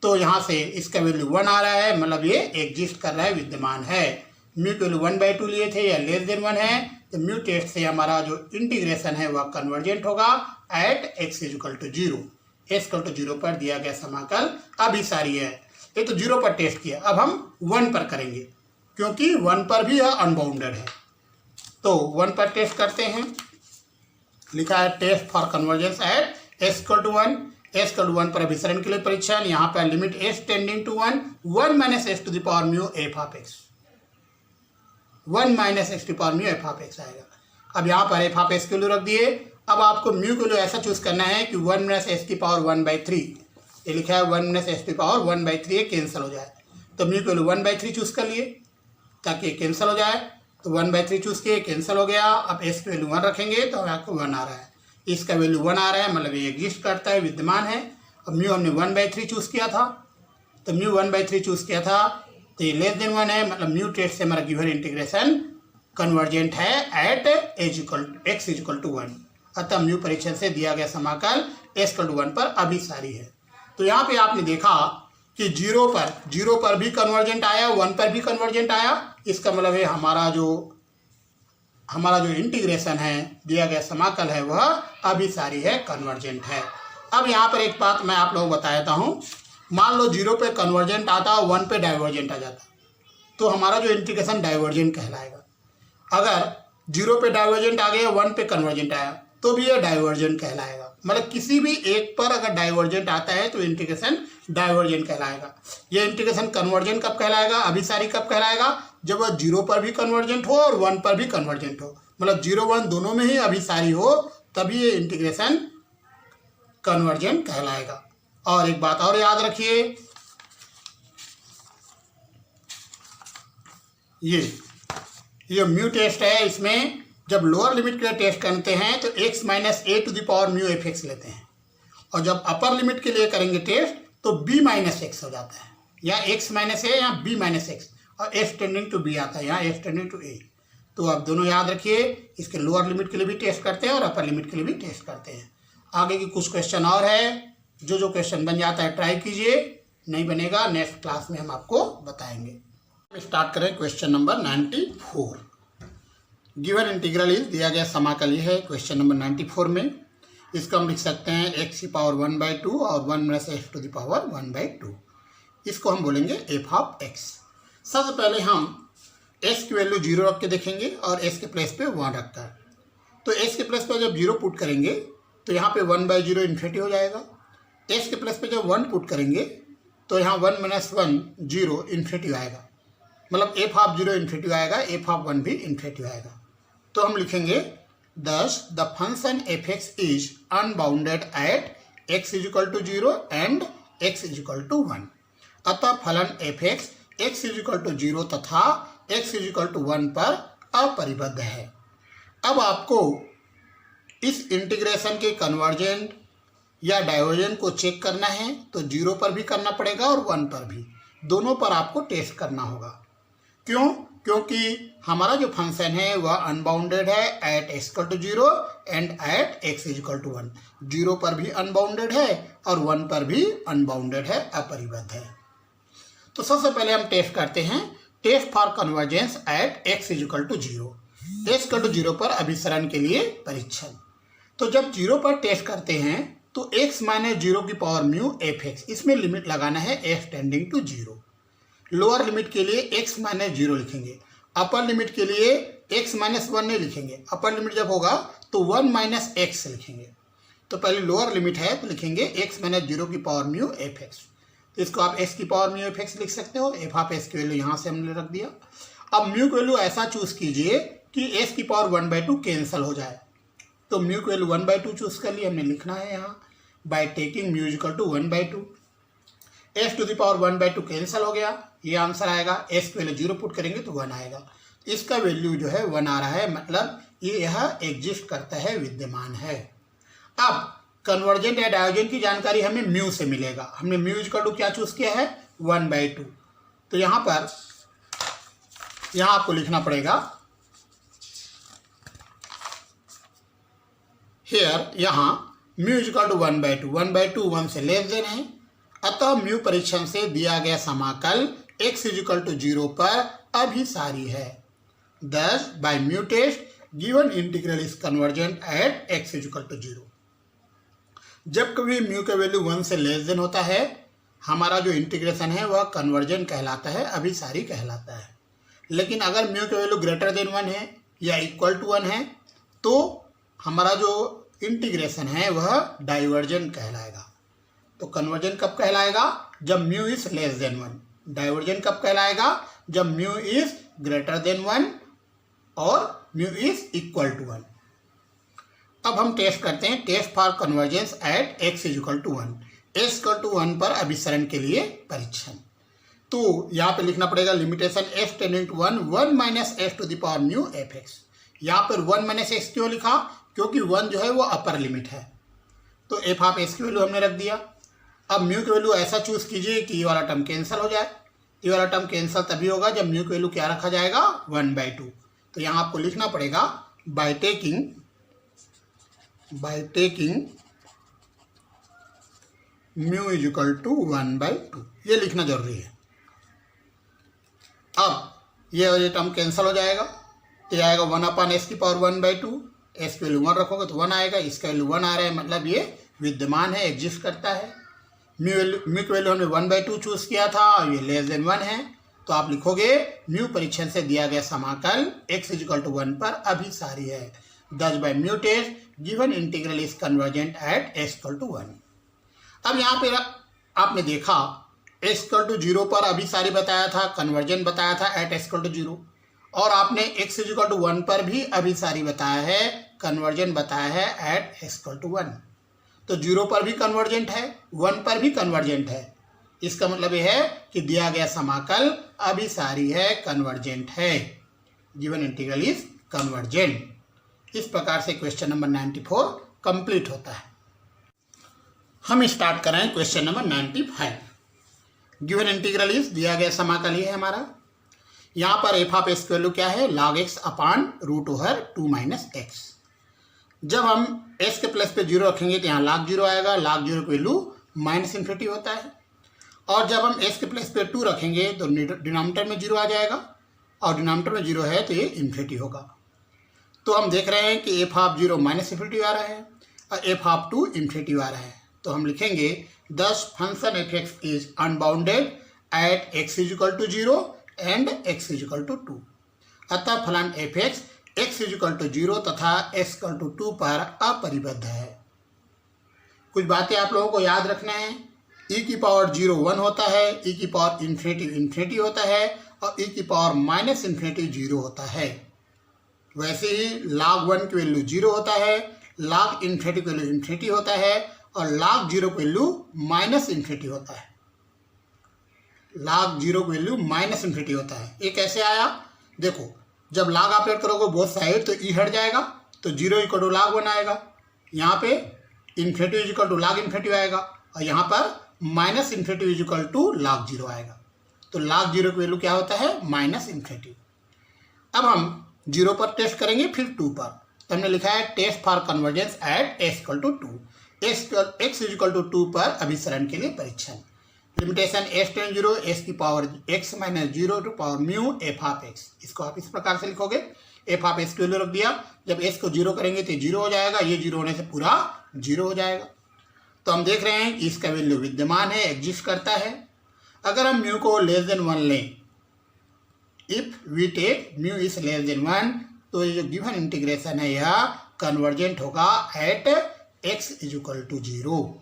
तो यहाँ से इसका वैल्यू 1 आ रहा है, मतलब ये एग्जिस्ट कर रहा है, विद्यमान है। म्यू की वैल्यू 1/2 लिए थे, या <1 है। तो म्यू टेस्ट से हमारा जो इंटीग्रेशन है वह कन्वर्जेंट होगा एट x = 0। s = 0 पर दिया गया समाकल अभिसारी है। ये तो 0 पर टेस्ट किया, अब हम 1 पर करेंगे क्योंकि 1 पर भी यह अनबाउंडेड है। तो 1 पर टेस्ट करते हैं। लिखा है test for convergence at S equal to 1, S equal to 1 पर अभिसरण के लिए परीक्षण। यहाँ पर limit S tending to 1 minus S to the power mu F of X, 1 minus X to power mu F of X आएगा। अब यहाँ पर एफ ऑफ एक्स की वैल्यू रख दिए। अब आपको म्यू की वैल्यू ऐसा चूज करना है कि 1 माइनस एस की पावर 1/3, ये लिखा है 1 माइनस एस की पावर 1/3, ये कैंसिल हो जाए। तो म्यू की वैल्यू 1/3 चूज कर लिए ताकि कैंसिल हो जाए। तो 1/3 चूज किए, कैंसिल हो गया। अब एस की वैल्यू 1 रखेंगे तो आपको 1 आ रहा है, इसका वैल्यू 1 आ रहा है, मतलब ये एग्जिस्ट करता है, विद्यमान है। अब म्यू हमने 1/3 चूज किया था, तो म्यू 1/3 चूज किया था तो ये लेस देन 1 है, मतलब म्यू टेस्ट से हमारा गिवन इंटीग्रेशन कन्वर्जेंट है एट एक्स इक्वल टू 1। अतः म्यू परीक्षण से दिया गया समाकल एक्स इक्वल टू 1 पर अभिसारी है। तो यहाँ पे आपने देखा कि 0 पर भी कन्वर्जेंट आया, 1 पर भी कन्वर्जेंट आया। इसका मतलब है हमारा जो इंटीग्रेशन है, दिया गया समाकल है, वह अभिसारी है, कन्वर्जेंट है। अब यहाँ पर एक बात मैं आप लोगों को बताता हूँ। मान लो 0 पे कन्वर्जेंट आता, 1 पे डाइवर्जेंट आ जाता, तो हमारा जो इंटीग्रेशन डाइवर्जेंट कहलाएगा। अगर 0 पे डाइवर्जेंट आ गया, 1 पे कन्वर्जेंट आया, तो भी यह डाइवर्जेंट कहलाएगा। मतलब किसी भी एक पर अगर डाइवर्जेंट आता है तो इंटीग्रेशन डाइवर्जेंट कहलाएगा। यह इंटीग्रेशन कन्वर्जेंट कब कहलाएगा, अभिसारी कब कहलाएगा, जब वह 0 पर भी कन्वर्जेंट हो और 1 पर भी कन्वर्जेंट हो, मतलब 0, 1 दोनों में ही अभिसारी हो, तभी ये इंटीग्रेशन कन्वर्जेंट कहलाएगा। और एक बात और याद रखिए, ये म्यू टेस्ट है, इसमें जब लोअर लिमिट के लिए टेस्ट करते हैं तो x minus A to the power mu F X लेते हैं, और जब अपर लिमिट के लिए करेंगे टेस्ट तो b माइनस एक्स हो जाता है, या x माइनस ए या b माइनस एक्स, और f टेंडिंग टू b आता है, यहाँ f टेंडिंग टू a। तो आप दोनों याद रखिए, इसके लोअर लिमिट के लिए भी टेस्ट करते हैं और अपर लिमिट के लिए भी टेस्ट करते हैं। आगे की कुछ क्वेश्चन और है, जो क्वेश्चन बन जाता है ट्राई कीजिए, नहीं बनेगा नेक्स्ट क्लास में हम आपको बताएंगे। स्टार्ट करें question number 94। Given integral is, दिया गया समाकल है क्वेश्चन नंबर 94 में। इसको हम लिख सकते हैं एक्स की पावर 1/2 और 1 minus X to the power 1/2। इसको हम बोलेंगे एफ ऑफ एक्स। सबसे पहले हम एक्स की वैल्यू 0 रख के देखेंगे और एक्स के प्लेस पे 1 रखकर। तो एक्स के प्लेस पे जब 0 पुट करेंगे तो यहाँ पे 1/0 इन्फिनिटी हो जाएगा। एक्स के प्लेस पे जब 1 पुट करेंगे तो यहाँ 1 माइनस 1 0 इन्फिनिटी आएगा, मतलब एफ ऑफ 0 इन्फिनिटी आएगा, एफ ऑफ 1 भी इन्फिनिटी आएगा। तो हम लिखेंगे thus the function f(x) is unbounded at x is equal to 0 and x is equal to 1। अतः फलन f(x) x is equal to 0 तथा x is equal to 1 पर अपरिबद्ध है। अब आपको इस इंटीग्रेशन के कन्वर्जेंट या डाइवर्जेंट को चेक करना है, तो 0 पर भी करना पड़ेगा और 1 पर भी, दोनों पर आपको टेस्ट करना होगा। क्यों? क्योंकि हमारा जो फंक्शन है वह अनबाउंडेड है at x equal to 0 and at x is equal to 1। 0 पर भी अनबाउंडेड है और 1 पर भी अनबाउंडेड है, अपरिबद्ध है। तो सबसे पहले हम टेस्ट करते हैं, test for convergence at x is equal to 0। X equal to 0 पर अभिसरण के लिए परीक्षण। तो जब 0 पर टेस्ट करते हैं तो x माइनस 0 की पावर म्यू एफ एक्स, इसमें लिमिट लगाना है x tending to 0। Lower limit के लिए x माइनस 0 लिखेंगे, अपर लिमिट के लिए x माइनस 1 नहीं लिखेंगे। अपर लिमिट जब होगा तो 1 माइनस एक्स लिखेंगे। तो पहले लोअर लिमिट है तो लिखेंगे x माइनस 0 की पावर म्यू एफ एक्स। तो इसको आप x की पावर म्यू एफ एक्स लिख सकते हो। एफ ऑफ एक्स की वैल्यू यहाँ से हमने रख दिया। अब म्यू की वैल्यू ऐसा चूज कीजिए कि x की पावर 1/2 कैंसिल हो जाए। तो म्यू की वैल्यू 1/2 चूज कर ली, हमने लिखना है यहाँ by taking mu equal to 1/2। X to the power 1/2 cancel हो गया, ये आंसर आएगा। एस की वैल्यू 0 पुट करेंगे तो 1 आएगा। इसका वैल्यू जो है 1 आ रहा है, मतलब ये यह एग्जिस्ट करता है, विद्यमान है। अब कन्वर्जेंट या डाइवर्जेंट की जानकारी हमें म्यू से मिलेगा। हमने म्यू इक्वल टू क्या चूज किया है, 1/2। तो यहाँ पर आपको लिखना पड़ेगा हेयर, यहाँ म्यू इक्वल टू 1/2, 1/2 1 से लेस देन है। अतः म्यू परीक्षण से दिया गया समाकल x इज इक्वल टू 0 पर अभिसारी है। Thus by mu test given integral is convergent at x is equal to 0। जब कभी म्यू का वैल्यू 1 से लेस देन होता है, हमारा जो इंटीग्रेशन है वह कन्वर्जेंट कहलाता है, अभिसारी कहलाता है। लेकिन अगर म्यू का वैल्यू ग्रेटर देन 1 है या इक्वल टू 1 है तो हमारा जो इंटीग्रेशन है वह डाइवर्जेंट कहलाएगा। तो कन्वर्जेंट कब कहलाएगा? जब mu is less than 1। Divergent कब कहलाएगा? जब म्यू इज ग्रेटर देन 1 और म्यू इज इक्वल टू 1। अब हम टेस्ट करते हैं, test for convergence at x equal to 1, x equal to 1 पर अभिसरण के लिए परीक्षण। तो यहाँ पे लिखना पड़ेगा limitation x tending to 1 1 minus S to the power mu F X. यहाँ पर 1 माइनस एक्स क्यों लिखा? क्योंकि 1 जो है वो अपर लिमिट है। तो एफ ऑफ एक्स की वैल्यू हमने रख दिया। अब म्यू की वैल्यू ऐसा चूज कीजिए कि ये वाला टर्म कैंसिल हो जाए। ये वाला टर्म कैंसिल तभी होगा जब म्यू की वैल्यू क्या रखा जाएगा? 1/2। तो यहाँ आपको लिखना पड़ेगा by taking mu is equal to 1/2, ये लिखना जरूरी है। अब ये टर्म कैंसिल हो जाएगा, तो ये आएगा 1/s की पावर 1/2। एस की वैल्यू 1 रखोगे तो 1 आएगा, इसका वैल्यू 1 आ रहा है, मतलब ये विद्यमान है, एग्जिस्ट करता है। म्यू की वैल्यू हमने 1/2 चूज किया था और ये लेस देन 1 है, तो आप लिखोगे म्यू परीक्षण से दिया गया समाकल x इक्वल टू 1 पर अभिसारी है। दस by mu test given integral is convergent at x equal to 1। अब यहाँ पे आपने देखा x इक्वल टू 0 पर अभिसारी बताया था, कन्वर्जेंट बताया था एट x इक्वल टू 0, और आपने x इक्वल टू 1 पर भी अभिसारी बताया है, कन्वर्जेंट बताया है एट x इक्वल टू 1। तो 0 पर भी कन्वर्जेंट है, 1 पर भी कन्वर्जेंट है। इसका मतलब यह है कि दिया गया समाकल अभिसारी है, कन्वर्जेंट है। Given integral is convergent. इस प्रकार से क्वेश्चन नंबर 94 कंप्लीट होता है। हम स्टार्ट कर रहे हैं question number 95। Given integral is दिया गया समाकल ही है हमारा। यहाँ पर एफ ऑफ एक्स की वैल्यू क्या है? log x upon root over 2 minus x. जब हम s के प्लस पे 0 रखेंगे तो यहाँ log 0 आएगा, log 0 की वैल्यू -∞ होता है। और जब हम s के प्लस पे 2 रखेंगे तो डिनोमिनेटर में 0 आ जाएगा, और डिनोमिनेटर में 0 है तो ये इन्फिनिटी होगा। तो हम देख रहे हैं कि एफ ऑफ 0 -∞ आ रहा है और एफ ऑफ 2 इन्फिनिटी आ रहा है। तो हम लिखेंगे this function F x is unbounded at x equal to 0 and x equal to 2। अतः फलन F x x equal to 0 तथा x इक्वल टू 2 पर अपरिबद्ध है। कुछ बातें आप लोगों को याद रखना है। e की पावर 0 1 होता है, e की पावर इन्फिनिटी होता है, और e की पावर -∞ 0 होता है। वैसे ही log 1 की वैल्यू 0 होता है, log इन्फिनिटी की वैल्यू इन्फिनिटी होता है, और log 0 की वैल्यू -∞ होता है। log 0 की वैल्यू -∞ होता है। ये कैसे आया? देखो, जब log ऑपरेट करोगे बोथ साइड तो e हट जाएगा, तो 0 इक्वल टू log 1 आएगा। यहाँ पे infinity equal to log infinity आएगा, और यहाँ पर -∞ इक्वल टू log 0 आएगा। तो log 0 की वैल्यू क्या होता है? -∞। अब हम 0 पर टेस्ट करेंगे, फिर 2 पर। तो हमने लिखा है test for convergence at x equal to 2, x equal to 2 पर अभिसरण के लिए परीक्षण। लिमिटेशन s टेंड 0 s की power x minus 0 to power mu F of x। इसको आप इस प्रकार से लिखोगे, एफ ऑफ x की वैल्यू रख दिया। जब s को 0 करेंगे तो 0 हो जाएगा, ये 0 होने से पूरा 0 हो जाएगा। तो हम देख रहे हैं कि इसका वैल्यू विद्यमान है, एग्जिस्ट करता है। अगर हम म्यू को लेस देन 1 लें, if we take mu is less than 1, तो ये जो गिवन इंटीग्रेशन है यह कन्वर्जेंट होगा एट x इक्वल टू 0।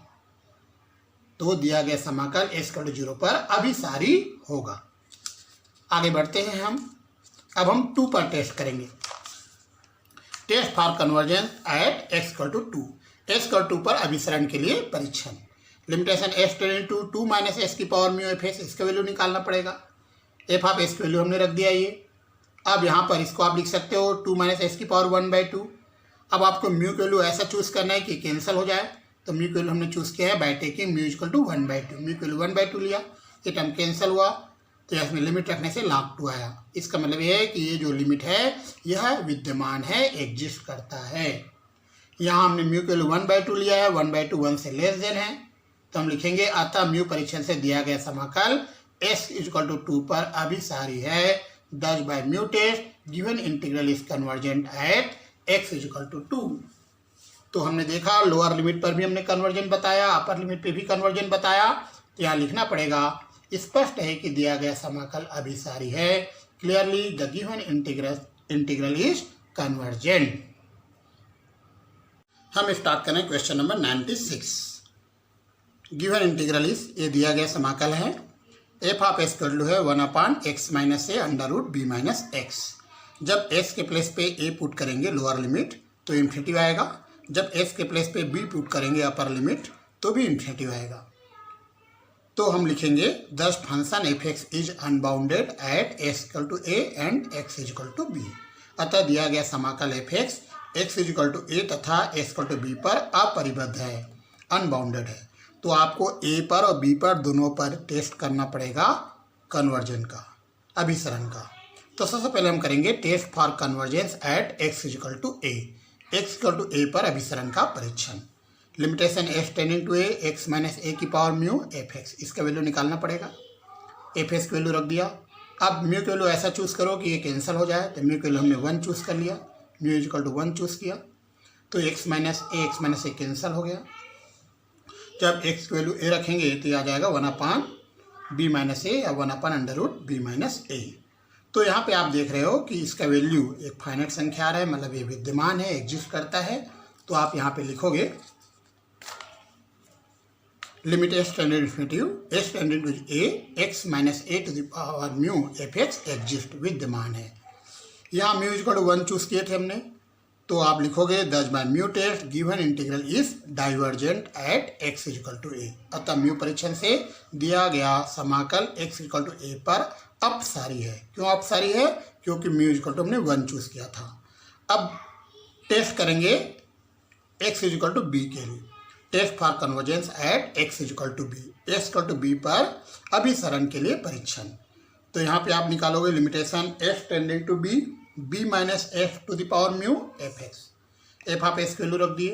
तो दिया गया समाकल x इक्वल टू 0 पर अभिसारी होगा। आगे बढ़ते हैं हम। अब हम 2 पर टेस्ट करेंगे। Test for convergence at x equal to 2, x equal to पर अभिसरण के लिए परीक्षण। Limitation s tending to 2 minus S की पावर म्यू एफ एक्स, इसका वैल्यू निकालना पड़ेगा। एफ ऑफ एस की वैल्यू हमने रख दिया ये। अब यहाँ पर इसको आप लिख सकते हो 2 माइनस एस की पावर 1/2। अब आपको म्यू की वैल्यू ऐसा चूज करना है कि कैंसिल हो जाए, तो म्यू की वैल्यू हमने चूज किया है by taking mu equal to 1/2। Mu की वैल्यू 1/2 लिया, ये टर्म कैंसिल हुआ, तो इसमें लिमिट रखने से log 2 आया। इसका मतलब ये है कि ये जो लिमिट है यह विद्यमान है, एग्जिस्ट करता है। यहाँ हमने म्यू की वैल्यू 1/2 लिया है, 1/2 1 से लेस देन है, तो हम लिखेंगे अतः म्यू परीक्षण से दिया गया समाकल s इक्वल टू 2 पर अभिसारी है। दस by mu test given integral is convergent at x equal to 2। तो हमने देखा लोअर लिमिट पर भी हमने कन्वर्जेंट बताया, अपर लिमिट पे भी कन्वर्जेंट बताया। तो यहाँ लिखना पड़ेगा स्पष्ट है कि दिया गया समाकल अभिसारी है। Clearly the given integral is convergent. हम स्टार्ट करें question number 96। Given integral is, ये दिया गया समाकल है F of S equal to है 1/x minus a under root b minus x. जब एस के प्लेस पे ए पुट करेंगे लोअर लिमिट तो इन्फिनिटी आएगा, जब एस के प्लेस पे बी पुट करेंगे अपर लिमिट तो भी इन्फिनिटी आएगा। तो हम लिखेंगे this function F x is unbounded at S equal to A and X is equal to B. अतः दिया गया समाकल F x is equal to A तथा एस इक्वल टू बी पर अपरिबद्ध है, अनबाउंडेड है। तो आपको ए पर और बी पर दोनों पर टेस्ट करना पड़ेगा कन्वर्जन का, अभिसरण का। तो सबसे पहले हम करेंगे test for convergence at x is equal to A, X equal to A पर अभिसरण का परीक्षण। Limitation S tending to A X minus A की पावर म्यू एफ एक्स, इसका वैल्यू निकालना पड़ेगा। एफ एक्स की वैल्यू रख दिया। अब म्यू की वैल्यू ऐसा चूज़ करो कि ये कैंसिल हो जाए, तो म्यू की वैल्यू हमने 1 चूज़ कर लिया, mu is equal to 1 choose किया तो एक्स माइनस ए कैंसिल हो गया। जब एक्स की वैल्यू ए रखेंगे तो ये आ जाएगा 1/b माइनस ए या 1 अंडर रूट बी माइनस ए। तो यहाँ पे आप देख रहे हो कि इसका वैल्यू एक फाइनाइट संख्या आ रहा है, मतलब ये विद्यमान है, एग्जिस्ट करता है। तो आप यहाँ पे लिखोगे limit S tending to A X minus A to the power mu F X exist, विद्यमान है। यहाँ mu is equal to 1 choose किए थे हमने, तो आप लिखोगे thus by mu test given integral is divergent at x is equal to A. अतः म्यू परीक्षण से दिया गया समाकल एक्स इक्वल टू ए पर अपसारी है। क्यों अपसारी है? क्योंकि म्यू इक्वल टू हमने 1 चूज किया था। अब टेस्ट करेंगे x is equal to B के लिए, test for convergence at x is equal to B, x equal to B पर अभिसरण के लिए परीक्षण। तो यहाँ पे आप निकालोगे limitation S tending to B, B minus F to the power mu F x, F of S की वैल्यू रख दिए।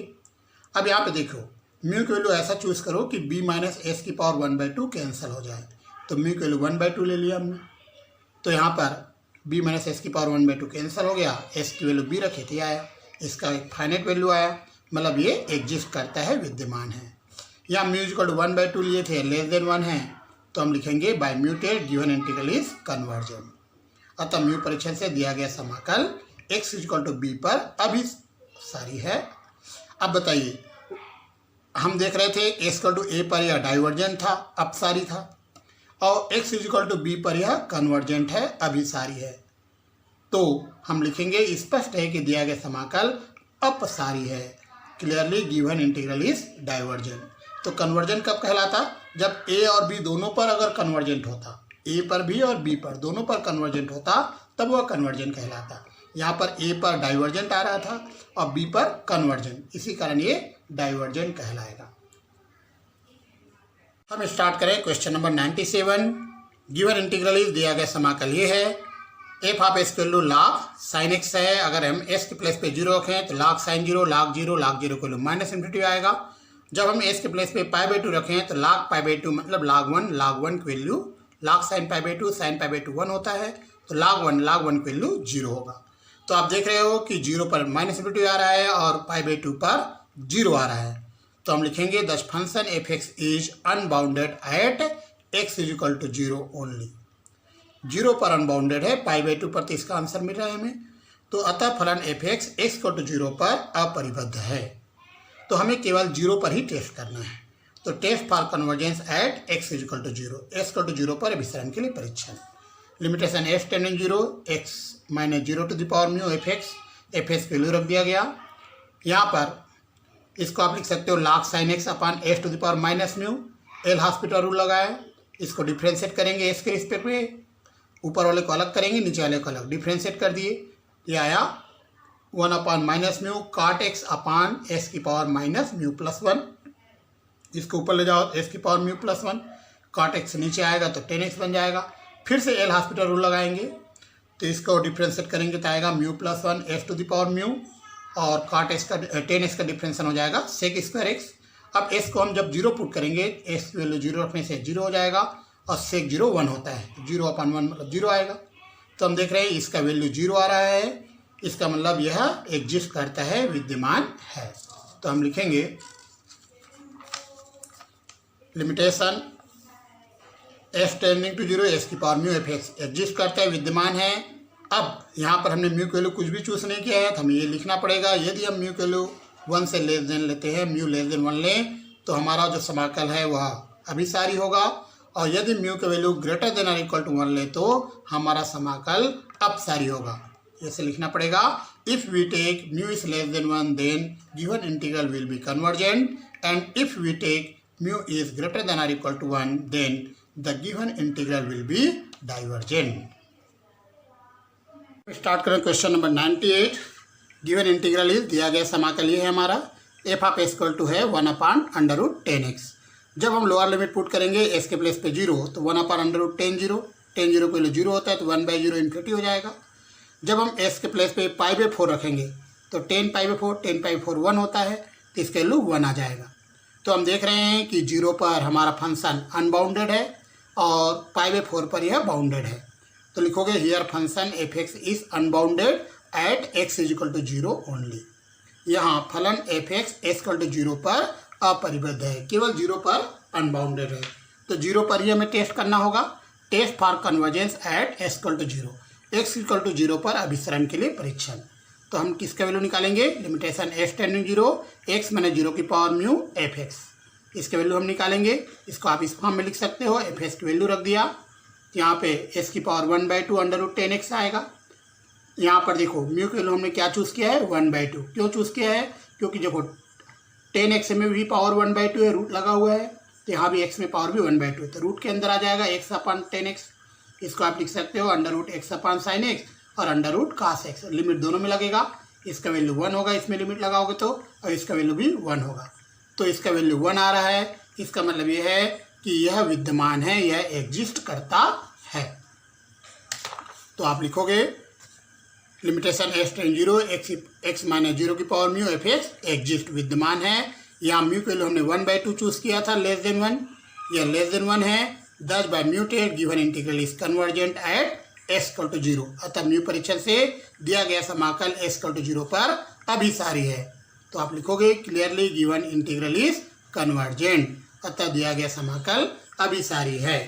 अब यहाँ पे देखो म्यू की वैल्यू ऐसा चूज करो कि बी माइनस एस की पावर 1/2 कैंसिल हो जाए, तो म्यू की वैल्यू 1/2 ले लिया हमने। तो यहाँ पर बी माइनस एस की पावर 1/2 कैंसिल हो गया, एस की वैल्यू बी रखे थे आया, इसका एक फाइनाइट वैल्यू आया, मतलब ये एग्जिस्ट करता है, विद्यमान है। यहाँ म्यू इक्वल टू 1/2 लिए थे, लेस देन 1 है, तो हम लिखेंगे by mu test given integral is convergent. अतः म्यू परीक्षण से दिया गया समाकल एक्स इक्वल टू बी पर अभिसारी है। अब बताइए, हम देख रहे थे एक्स इक्वल टू ए पर यह डाइवर्जेंट था, अपसारी था, और एक्स इक्वल टू बी पर यह कन्वर्जेंट है, अभिसारी है। तो हम लिखेंगे स्पष्ट है कि दिया गया समाकल अपसारी है, clearly given integral is divergent. तो कन्वर्जन कब कहलाता? जब ए और बी दोनों पर अगर कन्वर्जेंट होता, ए पर भी और बी पर दोनों पर कन्वर्जेंट होता, तब वह कन्वर्जन कहलाता। यहाँ पर ए पर डाइवर्जेंट आ रहा था और बी पर कन्वर्जेंट, इसी कारण ये डाइवर्जेंट कहलाएगा। हम स्टार्ट करें question number 97। Given integral is, दिया गया समाकल ये है F of S equal to log sine x है। अगर हम एस के प्लेस पे 0 रखें तो log साइन 0 log 0 को माइनस इन्फिनिटी आएगा। जब हम एस के प्लेस पे π/2 रखें तो log π/2 मतलब log 1 की वैल्यू, log साइन π/2 साइन π/2 1 होता है, तो log 1 की वैल्यू 0 होगा। तो आप देख रहे हो कि 0 पर माइनस इन्फिनिटी आ रहा है और π/2 पर 0 आ रहा है। तो हम लिखेंगे the function F x is unbounded at x is equal to 0 only. 0 पर अनबाउंडेड है, π/2 पर, तो इसका आंसर मिल रहा है हमें। तो अतः फलन एफ एक्स इक्वल टू 0 पर अपरिबद्ध है। तो हमें केवल 0 पर ही टेस्ट करना है। तो test for convergence at x equal to 0, x equal to 0 पर अभिसरण के लिए परीक्षण। Limitation S tending 0 x minus 0 to the power mu F x की वैल्यू रख दिया गया। यहाँ पर इसको आप लिख सकते हो log sine x upon S to the power minus mu, L hospital rule लगाए, इसको डिफ्रेंशिएट करेंगे एस के रिस्पेक्ट में, ऊपर वाले को अलग करेंगे, नीचे वाले को अलग, डिफ्रेंशिएट कर दिए, ये आया 1/-म्यू cot x अपॉन एस की पावर माइनस म्यू प्लस 1। इसको ऊपर ले जाओ, एस की power mu plus 1, cot x नीचे आएगा तो 10x बन जाएगा। फिर से एल हॉस्पिटल रूल लगाएंगे, तो इसको डिफ्रेंशिएट करेंगे तो आएगा mu plus 1 S to the power mu, और cot x का 10x का डिफ्रेंशन हो जाएगा सेक स्क्वायर एक्स। अब एस को हम जब 0 पुट करेंगे, एस की वैल्यू 0 रखने से 0 हो जाएगा, और सेक 0 1 होता है, 0/1 मतलब 0 आएगा। तो हम देख रहे हैं इसका वैल्यू 0 आ रहा है, इसका मतलब यह एग्जिस्ट करता है, विद्यमान है। तो हम लिखेंगे limitation S tending to 0 S की power mu F X exist करता है, विद्यमान है। अब यहाँ पर हमने म्यू की वैल्यू कुछ भी चूज नहीं किया है, तो हमें ये लिखना पड़ेगा। यदि हम म्यू की वैल्यू 1 से लेस देन लेते हैं, म्यू लेस देन 1 लें तो हमारा जो समाकल है वह अभिसारी होगा, और यदि म्यू की वैल्यू ग्रेटर देन और इक्वल टू 1 ले तो हमारा समाकल अपसारी होगा। ऐसे लिखना पड़ेगा, if we take mu is less than 1 then given integral will be convergent, and if we take mu is greater than और equal to 1 then the given integral will be divergent. Start करें question number 98। Given integral is, दिया गया समाकल ये है हमारा F of S equal to है 1/√10x। जब हम लोअर लिमिट पुट करेंगे एस के प्लेस पे 0 तो 1/√10 0, 10 0 को 0 होता है तो 1/0 इन्फिनिटी हो जाएगा। जब हम एस के प्लेस पे π/4 रखेंगे तो 10π/4 1 होता है तो इसका वैल्यू 1 आ जाएगा। तो हम देख रहे हैं कि 0 पर हमारा फंक्शन अनबाउंडेड है और π/4 पर यह बाउंडेड है, तो लिखोगे here function F x is unbounded at x = 0 only. यहाँ फलन एफ एक्स एस = 0 पर अपरिबद्ध है, केवल 0 पर अनबाउंडेड है, तो 0 पर ही हमें टेस्ट करना होगा। Test for convergence at s = 0, x = 0 पर अभिसरण के लिए परीक्षण। तो हम किसका वैल्यू निकालेंगे, लिमिटेशन s टेंडिंग 0, x माने 0 की पावर म्यू एफ एक्स, इसके वैल्यू हम निकालेंगे। इसको आप इस फॉर्म में लिख सकते हो, एफ एक्स की वैल्यू रख दिया, यहाँ पे s की पावर 1/2 √10x आएगा। यहाँ पर देखो म्यू की वैल्यू हमने क्या चूज़ किया है, 1/2। क्यों चूज़ किया है, क्योंकि देखो 10x में भी पावर 1/2 है, रूट लगा हुआ है, तो यहाँ भी x में पावर भी 1/2 है, तो रूट के अंदर आ जाएगा x/10x। इसको आप लिख सकते हो √x/sin x और √cos x, लिमिट दोनों में लगेगा। इसका वैल्यू 1 होगा, इसमें लिमिट लगाओगे तो, और इसका वैल्यू भी 1 होगा, तो इसका वैल्यू 1 आ रहा है। इसका मतलब ये है कि यह विद्यमान है, यह एग्जिस्ट करता है। तो आप लिखोगे लिमिटेशन s टेंडिंग 0, x माने 0 की power mu F X exist, विद्यमान है। यहाँ म्यू के लिए हमने 1/2 चूज़ किया था, लेस देन 1, यह लेस देन 1 है। दस by mu test given integral is convergent at s = 0, अतः म्यू परीक्षण से दिया गया समाकल s = 0 पर अभिसारी है। तो आप लिखोगे clearly given integral is convergent, अतः दिया गया समाकल अभिसारी है।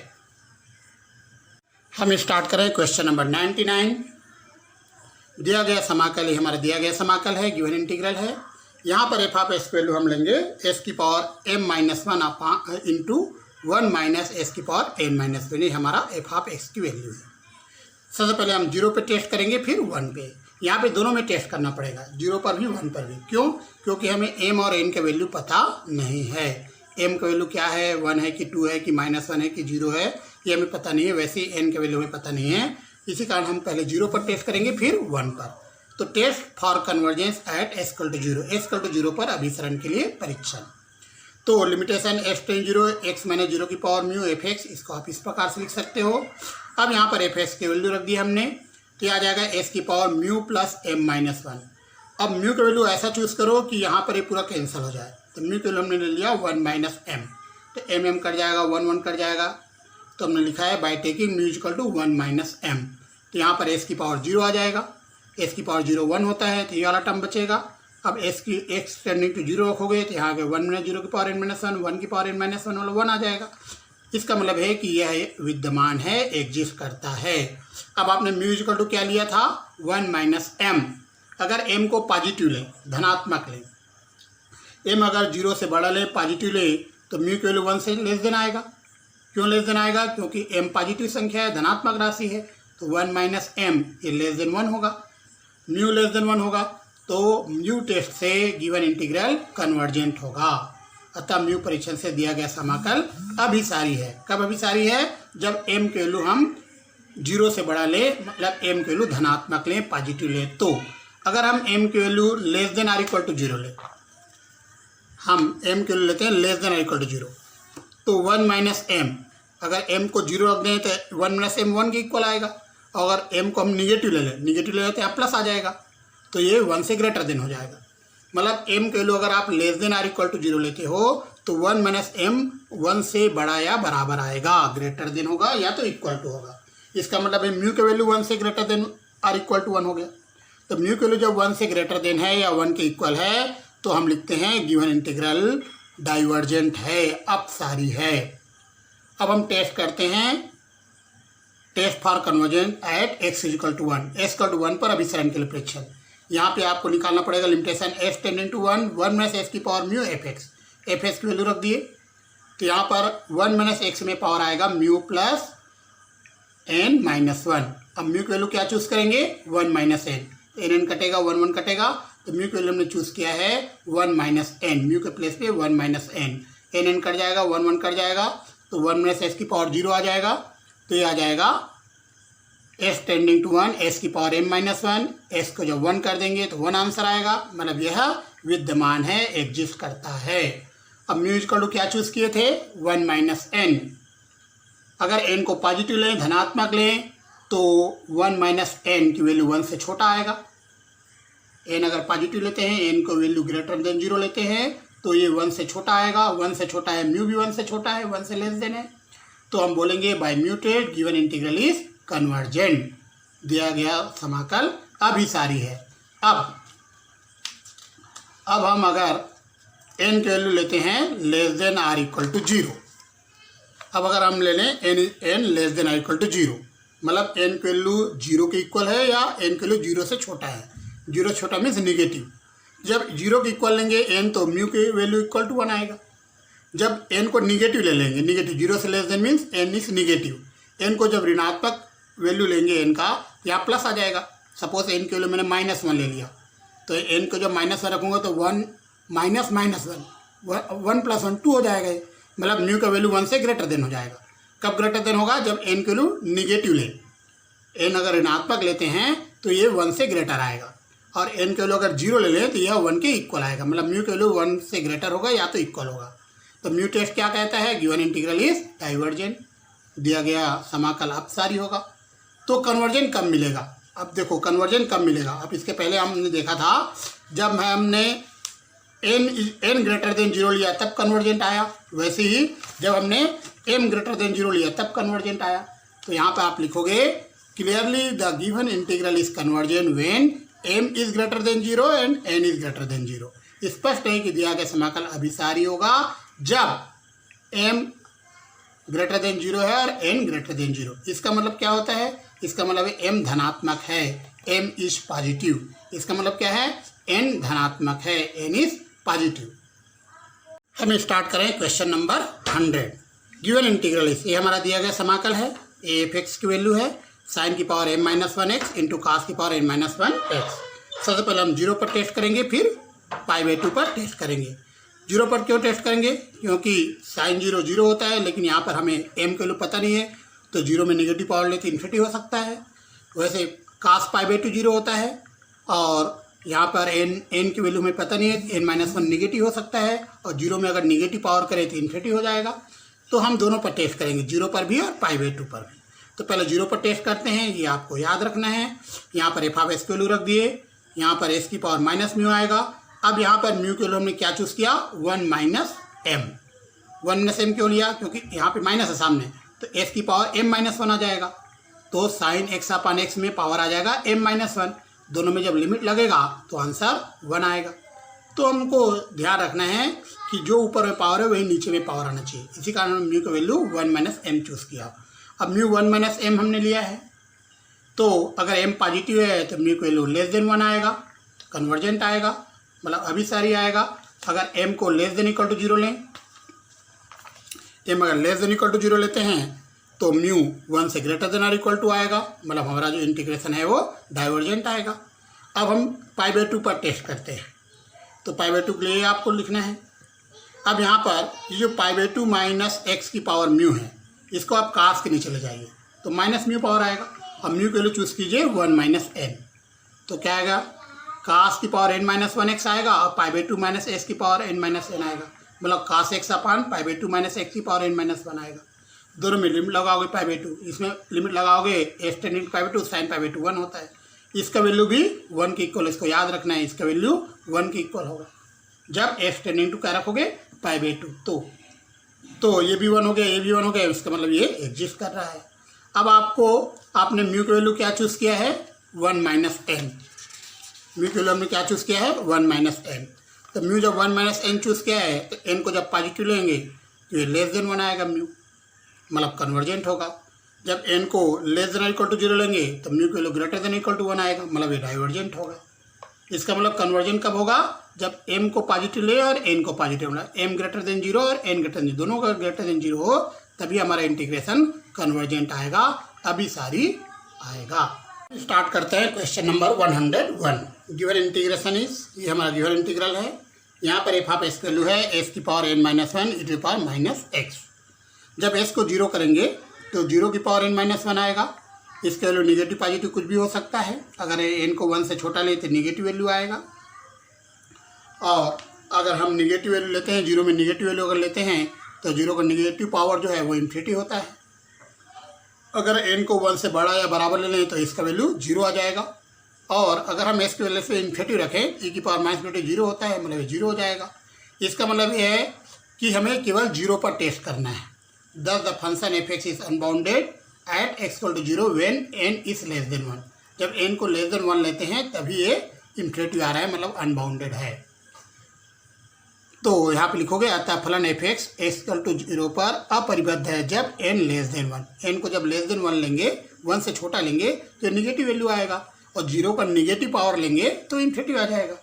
हम स्टार्ट करें क्वेश्चन नंबर 99। दिया गया समाकल, ये हमारा दिया गया समाकल है, गिवन इंटीग्रल है। यहाँ पर एफ ऑफ एस वैल्यू हम लेंगे s की पावर m-1 इंटू 1 - s की पावर n-1, ये हमारा एफ ऑफ एक्स की वैल्यू है। सबसे पहले हम 0 पे टेस्ट करेंगे, फिर 1 पे। यहाँ पे दोनों में टेस्ट करना पड़ेगा, 0 पर भी 1 पर भी। क्यों, क्योंकि हमें m और n का वैल्यू पता नहीं है। m का वैल्यू क्या है, 1 है कि 2 है कि -1 है कि 0 है, ये हमें पता नहीं है। वैसे ही n का वैल्यू हमें पता नहीं है, इसी कारण हम पहले 0 पर टेस्ट करेंगे, फिर 1 पर। तो test for convergence at s = 0, s = 0 पर अभिसरण के लिए परीक्षण। तो लिमिटेशन s टेंडिंग 0, x माने 0 की पावर म्यू एफ एक्स, इसको आप इस प्रकार से लिख सकते हो। अब यहाँ पर एफ एक्स की वैल्यू रख दी हमने, तो आ जाएगा s की पावर म्यू प्लस m-1। अब म्यू का वैल्यू ऐसा चूज़ करो कि यहाँ पर ये पूरा कैंसिल हो जाए, तो म्यू की वैल्यू हमने ले लिया 1 - m, तो m कट जाएगा, 1 1 कट जाएगा, तो हमने लिखा है बाय टेकिंग म्यू = 1 - m। तो यहाँ पर s की पावर 0 आ जाएगा, s की पावर 0 1 होता है, तो ये वाला टर्म बचेगा। अब s की x टेंडिंग टू 0 रखोगे तो यहाँ के 1 - 0 की पावर n-1, 1 की पावर n-1 वाला 1 आ जाएगा। इसका मतलब है कि यह विद्यमान है, एग्जिस्ट करता है। अब आपने म्यू = क्या लिया था, 1 - m। अगर m को पॉजिटिव लें, धनात्मक लें, m अगर 0 से बड़ा लें, पॉजिटिव लें, तो म्यू की वैल्यू 1 से लेस देन आएगा। क्यों लेस देन आएगा, क्योंकि m पॉजिटिव संख्या है, धनात्मक राशि है, तो 1 - m ये लेस देन 1 होगा, म्यू लेस देन 1 होगा, तो म्यू टेस्ट से गिवन इंटीग्रल कन्वर्जेंट होगा। अतः म्यू परीक्षण से दिया गया समाकल अभिसारी है। कब अभिसारी है, जब m की वैल्यू हम 0 से बड़ा लें, मतलब m की वैल्यू धनात्मक लें, पॉजिटिव लें। तो अगर हम m की value less than or equal to 0 लें, हम m की वैल्यू लेते हैं less than or equal to 0, तो 1 - m, अगर m को 0 रख दें तो 1 - m 1 के इक्वल आएगा, और अगर m को हम निगेटिव ले लें, निगेटिव ले लेते हैं प्लस आ जाएगा, तो ये 1 से ग्रेटर देन हो जाएगा। मतलब m के वैल्यू अगर आप less than or equal to 0 लेते हो तो 1 - m 1 से बड़ा या बराबर आएगा, ग्रेटर देन होगा या तो इक्वल टू होगा। इसका मतलब है म्यू के वैल्यू 1 से greater than or equal to 1 हो गया। तो म्यू के वैल्यू जब 1 से ग्रेटर देन है या 1 के इक्वल है, तो हम लिखते हैं गिवन इंटीग्रल डाइवर्जेंट है, अपसारी है। अब हम टेस्ट करते हैं, test for convergent at x = 1, s = 1 पर अभिसरण के लिए परीक्षण। यहाँ पे आपको निकालना पड़ेगा limitation S tending to 1 minus S की पावर म्यू एफ एक्स की वैल्यू रख दिए। तो यहाँ पर 1 माइनस एक्स में पावर आएगा म्यू प्लस एन माइनस 1। अब म्यू की वैल्यू क्या चूज़ करेंगे 1 माइनस एन, एन एन कटेगा 1 1 कटेगा, तो म्यू की वैल्यू हमने चूज़ किया है 1 माइनस एन, म्यू के प्लेस पे 1 minus N, N N cut जाएगा 1 1 कट जाएगा, तो 1 माइनस एस की पावर 0 आ जाएगा। तो ये आ जाएगा एस टेंडिंग टू 1 एस की पावर m माइनस 1, एस को जब 1 कर देंगे तो 1 आंसर आएगा, मतलब यह विद्यमान है, एग्जिस्ट करता है। अब म्यू इक्वल टू क्या चूज़ किए थे 1 माइनस एन। अगर n को पॉजिटिव लें, धनात्मक लें, तो 1 माइनस एन की वैल्यू 1 से छोटा आएगा। n अगर पॉजिटिव लेते हैं, n को वैल्यू ग्रेटर देन 0 लेते हैं, तो ये 1 से छोटा आएगा। 1 से छोटा है, म्यू भी 1 से छोटा है, 1 से लेस देन है, तो हम बोलेंगे by mu test given integral is convergent, दिया गया समाकल अभिसारी है। अब हम अगर n की वैल्यू लेते हैं less than or equal to 0, अब अगर हम ले लें n less than or equal to 0, मतलब n की वैल्यू 0 के इक्वल है या n की वैल्यू 0 से छोटा है। 0 छोटा मीन्स निगेटिव। जब 0 के इक्वल लेंगे n, तो म्यू की वैल्यू इक्वल टू 1 आएगा। जब n को निगेटिव ले लेंगे, निगेटिव 0 से less then means n is negative, n को जब ऋणात्मक वैल्यू लेंगे n का, यहाँ प्लस आ जाएगा। सपोज n की वैल्यू मैंने माइनस 1 ले लिया, तो n को जब माइनस 1 रखूँगा तो 1 माइनस माइनस 1 प्लस 1 2 हो जाएगा, मतलब म्यू का वैल्यू 1 से ग्रेटर देन हो जाएगा। कब ग्रेटर देन होगा जब n की वैल्यू निगेटिव ले, n अगर ऋणात्मक लेते हैं तो ये 1 से ग्रेटर आएगा, और n की वैल्यू अगर 0 ले लें तो यह 1 के इक्वल आएगा, मतलब म्यू की वैल्यू 1 से ग्रेटर होगा या तो इक्वल होगा। तो म्यू टेस्ट क्या कहता है, गिवन इंटीग्रल इज डाइवर्जेंट, दिया गया समाकल अपसारी होगा। तो कन्वर्जेंट कब मिलेगा, अब देखो कन्वर्जेंट कब मिलेगा। अब इसके पहले हमने देखा था जब हमने n ग्रेटर देन 0 लिया तब कन्वर्जेंट आया, वैसे ही जब हमने m ग्रेटर देन 0 लिया तब कन्वर्जेंट आया। तो यहाँ पर आप लिखोगे clearly the given integral is convergent when m is greater then 0 and n is greater then 0। स्पष्ट है कि दिया गया समाकल अभिसारी होगा जब m ग्रेटर देन 0 है और n ग्रेटर देन 0। इसका मतलब क्या होता है, इसका मतलब है m धनात्मक है, m इज पॉजिटिव। इसका मतलब क्या है, n धनात्मक है, n इज पॉजिटिव। हम स्टार्ट करें question number 100। Given integral is, ये हमारा दिया गया समाकल है, ए एफ एक्स की वैल्यू है साइन की power m minus 1 x into cos की पावर n माइनस 1 एक्स। सबसे पहले हम 0 पर टेस्ट करेंगे, फिर π/2 पर टेस्ट करेंगे। 0 पर क्यों टेस्ट करेंगे, क्योंकि साइन 0 0 होता है, लेकिन यहाँ पर हमें m के लिए पता नहीं है, तो 0 में नेगेटिव पावर लेते इन्फिनिटी हो सकता है। वैसे कास π/2 0 होता है, और यहाँ पर n की वैल्यू में पता नहीं है, n माइनस 1 निगेटिव हो सकता है, और 0 में अगर निगेटिव पावर करें तो इन्फिनिटी हो जाएगा। तो हम दोनों पर टेस्ट करेंगे, 0 पर भी और π/2 पर भी। तो पहले 0 पर टेस्ट करते हैं, ये आपको याद रखना है। यहाँ पर एफ ऑफ एस की वैल्यू रख दिए, यहाँ पर एस की पावर माइनस म्यू आएगा। अब यहाँ पर म्यू की वैल्यू हमने क्या चूज़ किया 1 माइनस एम। 1 माइनस एम क्यों लिया, क्योंकि यहाँ पे माइनस है सामने, तो एस की पावर m माइनस 1 आ जाएगा, तो साइन एक्स अपन एक्स में पावर आ जाएगा m माइनस 1। दोनों में जब लिमिट लगेगा तो आंसर 1 आएगा। तो हमको ध्यान रखना है कि जो ऊपर में पावर है वही नीचे में पावर आना चाहिए, इसी कारण हमने म्यू का वैल्यू 1 माइनस एम चूज़ किया। अब म्यू 1 माइनस एम हमने लिया है, तो अगर m पॉजिटिव है तो म्यू का वैल्यू लेस देन 1 आएगा, कन्वर्जेंट आएगा, मतलब अभिसारी आएगा। अगर m को लेस देन इक्वल टू 0 लें, m अगर लेस देन इक्वल टू 0 लेते हैं तो म्यू 1 से greater than or equal to आएगा, मतलब हमारा जो इंटीग्रेशन है वो डाइवर्जेंट आएगा। अब हम π/2 पर टेस्ट करते हैं, तो π/2 के लिए आपको लिखना है। अब यहाँ पर ये जो π/2 माइनस एक्स की पावर म्यू है, इसको आप कास के नीचे ले जाइए तो माइनस म्यू पावर आएगा। अब म्यू के लिए चूज़ कीजिए 1 माइनस एन, तो क्या आएगा कास की पावर n माइनस 1 एक्स आएगा, और π/2 माइनस एक्स की पावर n माइनस एन आएगा, मतलब कास एक्स अपान π/2 माइनस एक्स की पावर n माइनस 1 आएगा। दोनों में लिमिट लगाओगे π/2, इसमें लिमिट लगाओगे एस टेंडिंग टू π/2, साइन π/2 1 होता है। इसका वैल्यू भी 1 के इक्वल, इसको याद रखना है, इसका वैल्यू 1 के इक्वल होगा जब एस टेंडिंग टू क्या रखोगे π/2। तो ये भी 1 हो गया, ये भी 1 हो गया, इसका मतलब ये एग्जिस्ट कर रहा है। अब आपने म्यू की वैल्यू क्या चूज़ किया है 1 माइनस एन। म्यू की वैल्यू हमने क्या चूज़ किया है 1 माइनस एन। तो म्यू जब 1 माइनस एन चूज़ किया है तो एन को जब पॉजिटिव लेंगे तो ये लेस देन 1 आएगा म्यू, मतलब कन्वर्जेंट होगा। जब एन को लेस देन इक्वल टू 0 लेंगे तो म्यू की value greater than equal to 1 आएगा, मतलब ये डाइवर्जेंट होगा। इसका मतलब कन्वर्जन कब होगा, जब m को पॉजिटिव ले और n को पॉजिटिव ले, m ग्रेटर देन 0 और n ग्रेटर देन 0, दोनों का ग्रेटर देन 0 हो तभी हमारा इंटीग्रेशन कन्वर्जेंट आएगा, अभिसारी आएगा। स्टार्ट करते हैं question number 101। Given integration is, ये हमारा गिवन इंटीग्रल है। यहाँ पर एफ ऑफ एस वैल्यू है एस की power n minus one E to the power minus x. जब s को 0 करेंगे तो 0 की पावर n माइनस वन आएगा। इसके वैल्यू निगेटिव पॉजिटिव कुछ भी हो सकता है। अगर n को 1 से छोटा ले तो निगेटिव वैल्यू आएगा, और अगर हम निगेटिव वैल्यू लेते हैं, 0 में निगेटिव वैल्यू अगर लेते हैं तो 0 का निगेटिव पावर जो है वो इन्फिनिटी होता है। अगर n को 1 से बड़ा या बराबर ले लें तो इसका वैल्यू 0 आ जाएगा, और अगर हम s की वैल्यू से इन्फिनिटी रखें, e की पावर माइनस इन्फिनिटी 0 होता है, मतलब 0 हो जाएगा। इसका मतलब ये है कि हमें केवल 0 पर टेस्ट करना है। Thus the function f(x) is unbounded at x equal to 0 when n is less than 1। जब n को लेस देन 1 लेते हैं तभी ये इन्फिनिटी आ रहा है, मतलब अनबाउंडेड है। तो यहाँ पे लिखोगे अतः फलन f(x) x equal to 0 पर अपरिबद्ध है जब n लेस देन 1। n को जब लेस देन 1 लेंगे, 1 से छोटा लेंगे तो निगेटिव वैल्यू आएगा, और 0 का निगेटिव पावर लेंगे तो इन्फिनिटी आ जाएगा।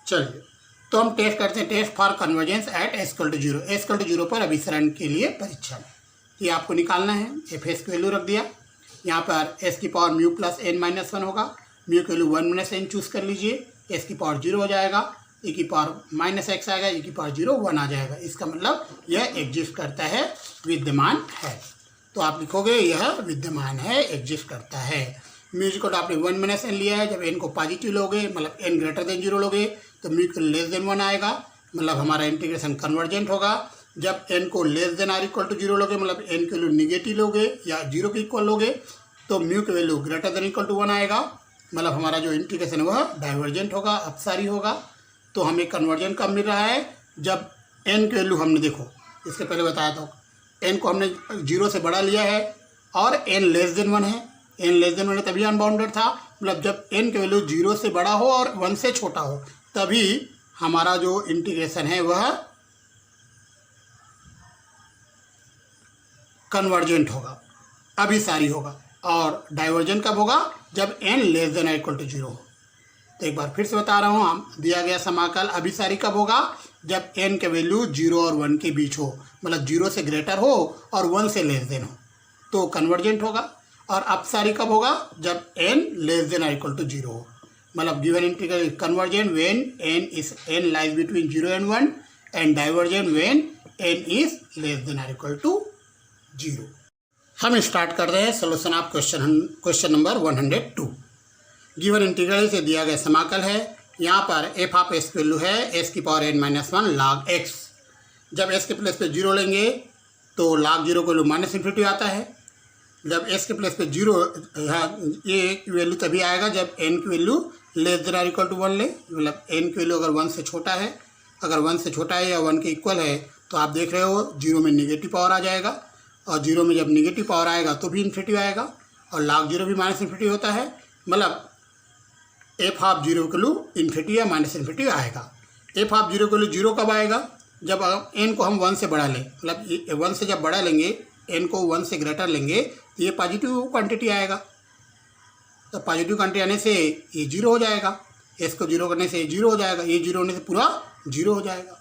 चलिए तो हम टेस्ट करते हैं, test for convergence at s equal to 0। s equal to 0 पर अभिसरण के लिए परीक्षण, ये आपको निकालना है। f(x) की वैल्यू रख दिया, यहाँ पर s की power mu plus n minus one होगा, म्यू की वैल्यू 1 माइनस n चूज कर लीजिए, s की पावर 0 हो जाएगा, e की पावर माइनस एक्स आएगा, e की पावर 0 1 आ जाएगा। इसका मतलब यह एग्जिस्ट करता है, विद्यमान है। तो आप लिखोगे यह विद्यमान है, एग्जिस्ट करता है। म्यू को आपने 1 माइनस एन लिया है, जब n को पॉजिटिव लोगे मतलब n ग्रेटर देन 0 लोगे तो म्यू को लेस देन 1 आएगा, मतलब हमारा इंटीग्रेशन कन्वर्जेंट होगा। जब n को less than or equal to 0 लोगे, मतलब n की वैल्यू निगेटिव लोगे या 0 के इक्वल लोगे तो म्यू की value greater than equal to 1 आएगा, मतलब हमारा जो इंटीग्रेशन है वह डाइवर्जेंट होगा, अपसारी होगा। तो हमें कन्वर्जन कब मिल रहा है, जब n की वैल्यू हमने, देखो इसके पहले बताया था, n को हमने 0 से बड़ा लिया है और n लेस देन 1 है, n लेस देन 1 है तभी अनबाउंडेड था। मतलब जब n की वैल्यू 0 से बड़ा हो और 1 से छोटा हो तभी हमारा जो इंटीग्रेशन है वह कन्वर्जेंट होगा, अभिसारी होगा। और डाइवर्जन कब होगा, जब n less than equal to 0 हो। तो एक बार फिर से बता रहा हूँ, हम दिया गया समाकल अभिसारी कब होगा, जब n के वैल्यू 0 और 1 के बीच हो, मतलब 0 से ग्रेटर हो और 1 से लेस देन हो तो कन्वर्जेंट होगा। और अपसारी कब होगा, जब n less than equal to 0 हो, मतलब given integral convergent when n lies between 0 and 1 and divergent when n is less than equal to 0। हम स्टार्ट कर रहे हैं solution of question number 102। Given integral से दिया गया समाकल है। यहाँ पर एफ ऑफ एस वैल्यू है एस की power n minus one log x। जब s के प्लेस पे 0 लेंगे तो log 0 को वैल्यू माइनस इन्फिनिटी आता है। जब s के प्लेस पे 0, ये वैल्यू तभी आएगा जब n की value less than or equal to 1 ले, मतलब n की वैल्यू अगर 1 से छोटा है, अगर 1 से छोटा है या 1 के इक्वल है तो आप देख रहे हो 0 में निगेटिव पावर आ जाएगा, और 0 में जब निगेटिव पावर आएगा तो भी इन्फिनिटी आएगा, और log 0 भी माइनस इन्फिनिटी होता है, मतलब एफ ऑफ 0 के वैल्यू इन्फिनिटी या माइनस इन्फिनिटी आएगा। एफ ऑफ 0 के वैल्यू 0 कब आएगा, जब n को हम 1 से बड़ा लें, मतलब 1 से जब बड़ा लेंगे, n को 1 से ग्रेटर लेंगे तो ये पॉजिटिव क्वांटिटी आएगा। तो पॉजिटिव क्वांटिटी आने से ये 0 हो जाएगा, s को 0 करने से ये 0 हो जाएगा, ये 0 होने से पूरा 0 हो जाएगा।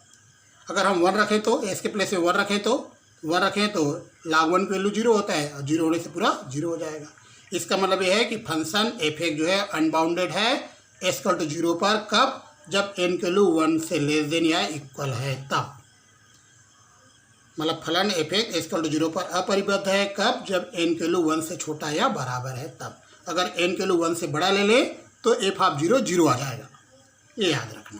अगर हम 1 रखें तो s के प्लेस में 1 रखें तो log 1 की वैल्यू 0 होता है, और 0 होने से पूरा 0 हो जाएगा। इसका मतलब यह है कि फंक्शन f(x) जो है अनबाउंडेड है s इक्वल टू 0 पर, कब, जब n की वैल्यू 1 से लेस देन या इक्वल है तब। मतलब फलन f(x) इक्वल टू 0 पर अपरिबद्ध है कब, जब n की वैल्यू 1 से छोटा या बराबर है तब। अगर n की वैल्यू 1 से बड़ा ले ले तो एफ ऑफ 0 0 आ जाएगा, ये याद रखना।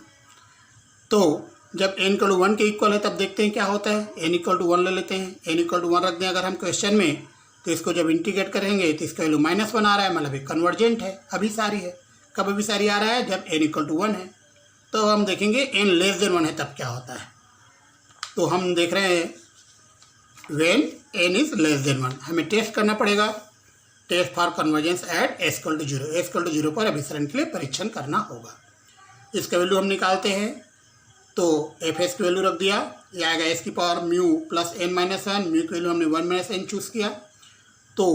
तो जब n इक्वल टू 1 के इक्वल है तब देखते हैं क्या होता है। n इक्वल टू 1 ले लेते हैं, n इक्वल टू 1 रख दें अगर हम क्वेश्चन में, तो इसको जब इंटीग्रेट करेंगे तो इसका वैल्यू -1 आ रहा है, मतलब कन्वर्जेंट है, अभिसारी है। कब अभिसारी आ रहा है, जब n इक्वल टू 1 है। तो हम देखेंगे n लेस देन 1 है तब क्या होता है। तो हम देख रहे हैं when n is less than 1, हमें टेस्ट करना पड़ेगा, test for convergence at s equal to 0। s equal to 0 पर अभिसरण के लिए परीक्षण करना होगा। इसका वैल्यू हम निकालते हैं, तो एफ एस की वैल्यू रख दिया, ये आएगा s की power mu plus n minus one, mu की वैल्यू हमने 1 माइनस n चूज़ किया। तो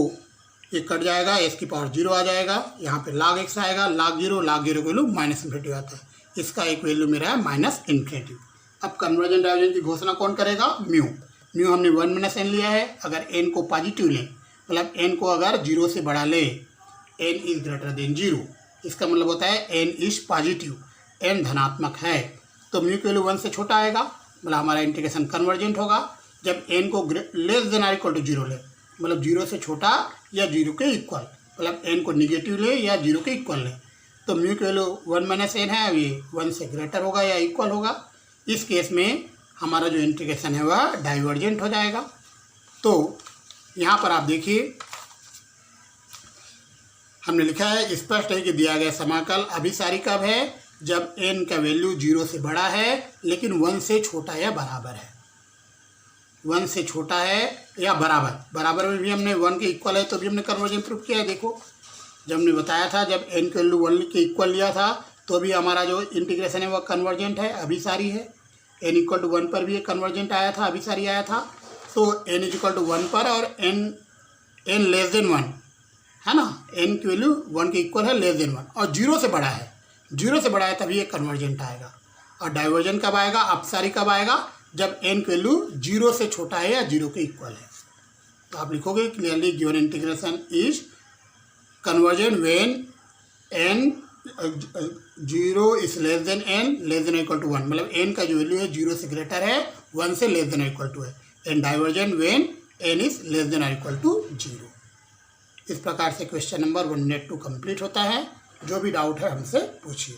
ये कट जाएगा, एस की पावर 0 आ जाएगा, यहाँ पे log x आएगा, log 0 की वैल्यू माइनस इन्फिनिटी आता है, इसका एक वैल्यू मेरा है माइनस इन्फिनिटी। अब कन्वर्जेंट डाइवर्जेंट की घोषणा कौन करेगा? म्यू। म्यू हमने 1 माइनस एन लिया है, अगर एन को पॉजिटिव लें, मतलब एन को अगर 0 से बढ़ा ले, एन इज ग्रेटर देन 0, इसका मतलब होता है एन इज पॉजिटिव, एन धनात्मक है, तो म्यू की वैल्यू 1 से छोटा आएगा, मतलब हमारा इंटीग्रेशन कन्वर्जेंट होगा। जब एन को less than or equal to 0 ले, मतलब 0 से छोटा या 0 के इक्वल, मतलब एन को निगेटिव ले या 0 के इक्वल ले, तो म्यू की वैल्यू 1 माइनस एन है, अब ये 1 से ग्रेटर होगा या इक्वल होगा। इस केस में हमारा जो इंटीग्रेशन है वह डाइवर्जेंट हो जाएगा। तो यहाँ पर आप देखिए हमने लिखा है, स्पष्ट है कि दिया गया समाकल अभिसारी कब है? जब n का वैल्यू 0 से बड़ा है लेकिन 1 से छोटा या बराबर है। 1 से छोटा है या बराबर में भी हमने 1 के इक्वल है तो भी हमने कन्वर्जेंट प्रूफ किया है। देखो जब हमने बताया था, जब n की वैल्यू 1 के इक्वल लिया था तो भी हमारा जो इंटीग्रेशन है वह कन्वर्जेंट है, अभिसारी है। n इक्वल टू 1 पर भी एक कन्वर्जेंट आया था, अभिसारी आया था। तो n इक्वल टू 1 पर और n लेस देन 1 है ना, n की वैल्यू 1 के इक्वल है, लेस देन 1 और 0 से बड़ा है, 0 से बड़ा है तभी एक कन्वर्जेंट आएगा। और डाइवर्जेंट कब आएगा, अपसारी कब आएगा? जब n की वैल्यू 0 से छोटा है या 0 के इक्वल है। तो आप लिखोगे clearly given integration is convergent when n 0 is less than n less than equal to 1, मतलब n का जो वैल्यू है 0 से ग्रेटर है, 1 से लेस देन इक्वल टू है, and divergent when n is less than equal to 0। इस प्रकार से क्वेश्चन नंबर 102 कंप्लीट होता है। जो भी डाउट है हमसे पूछिए।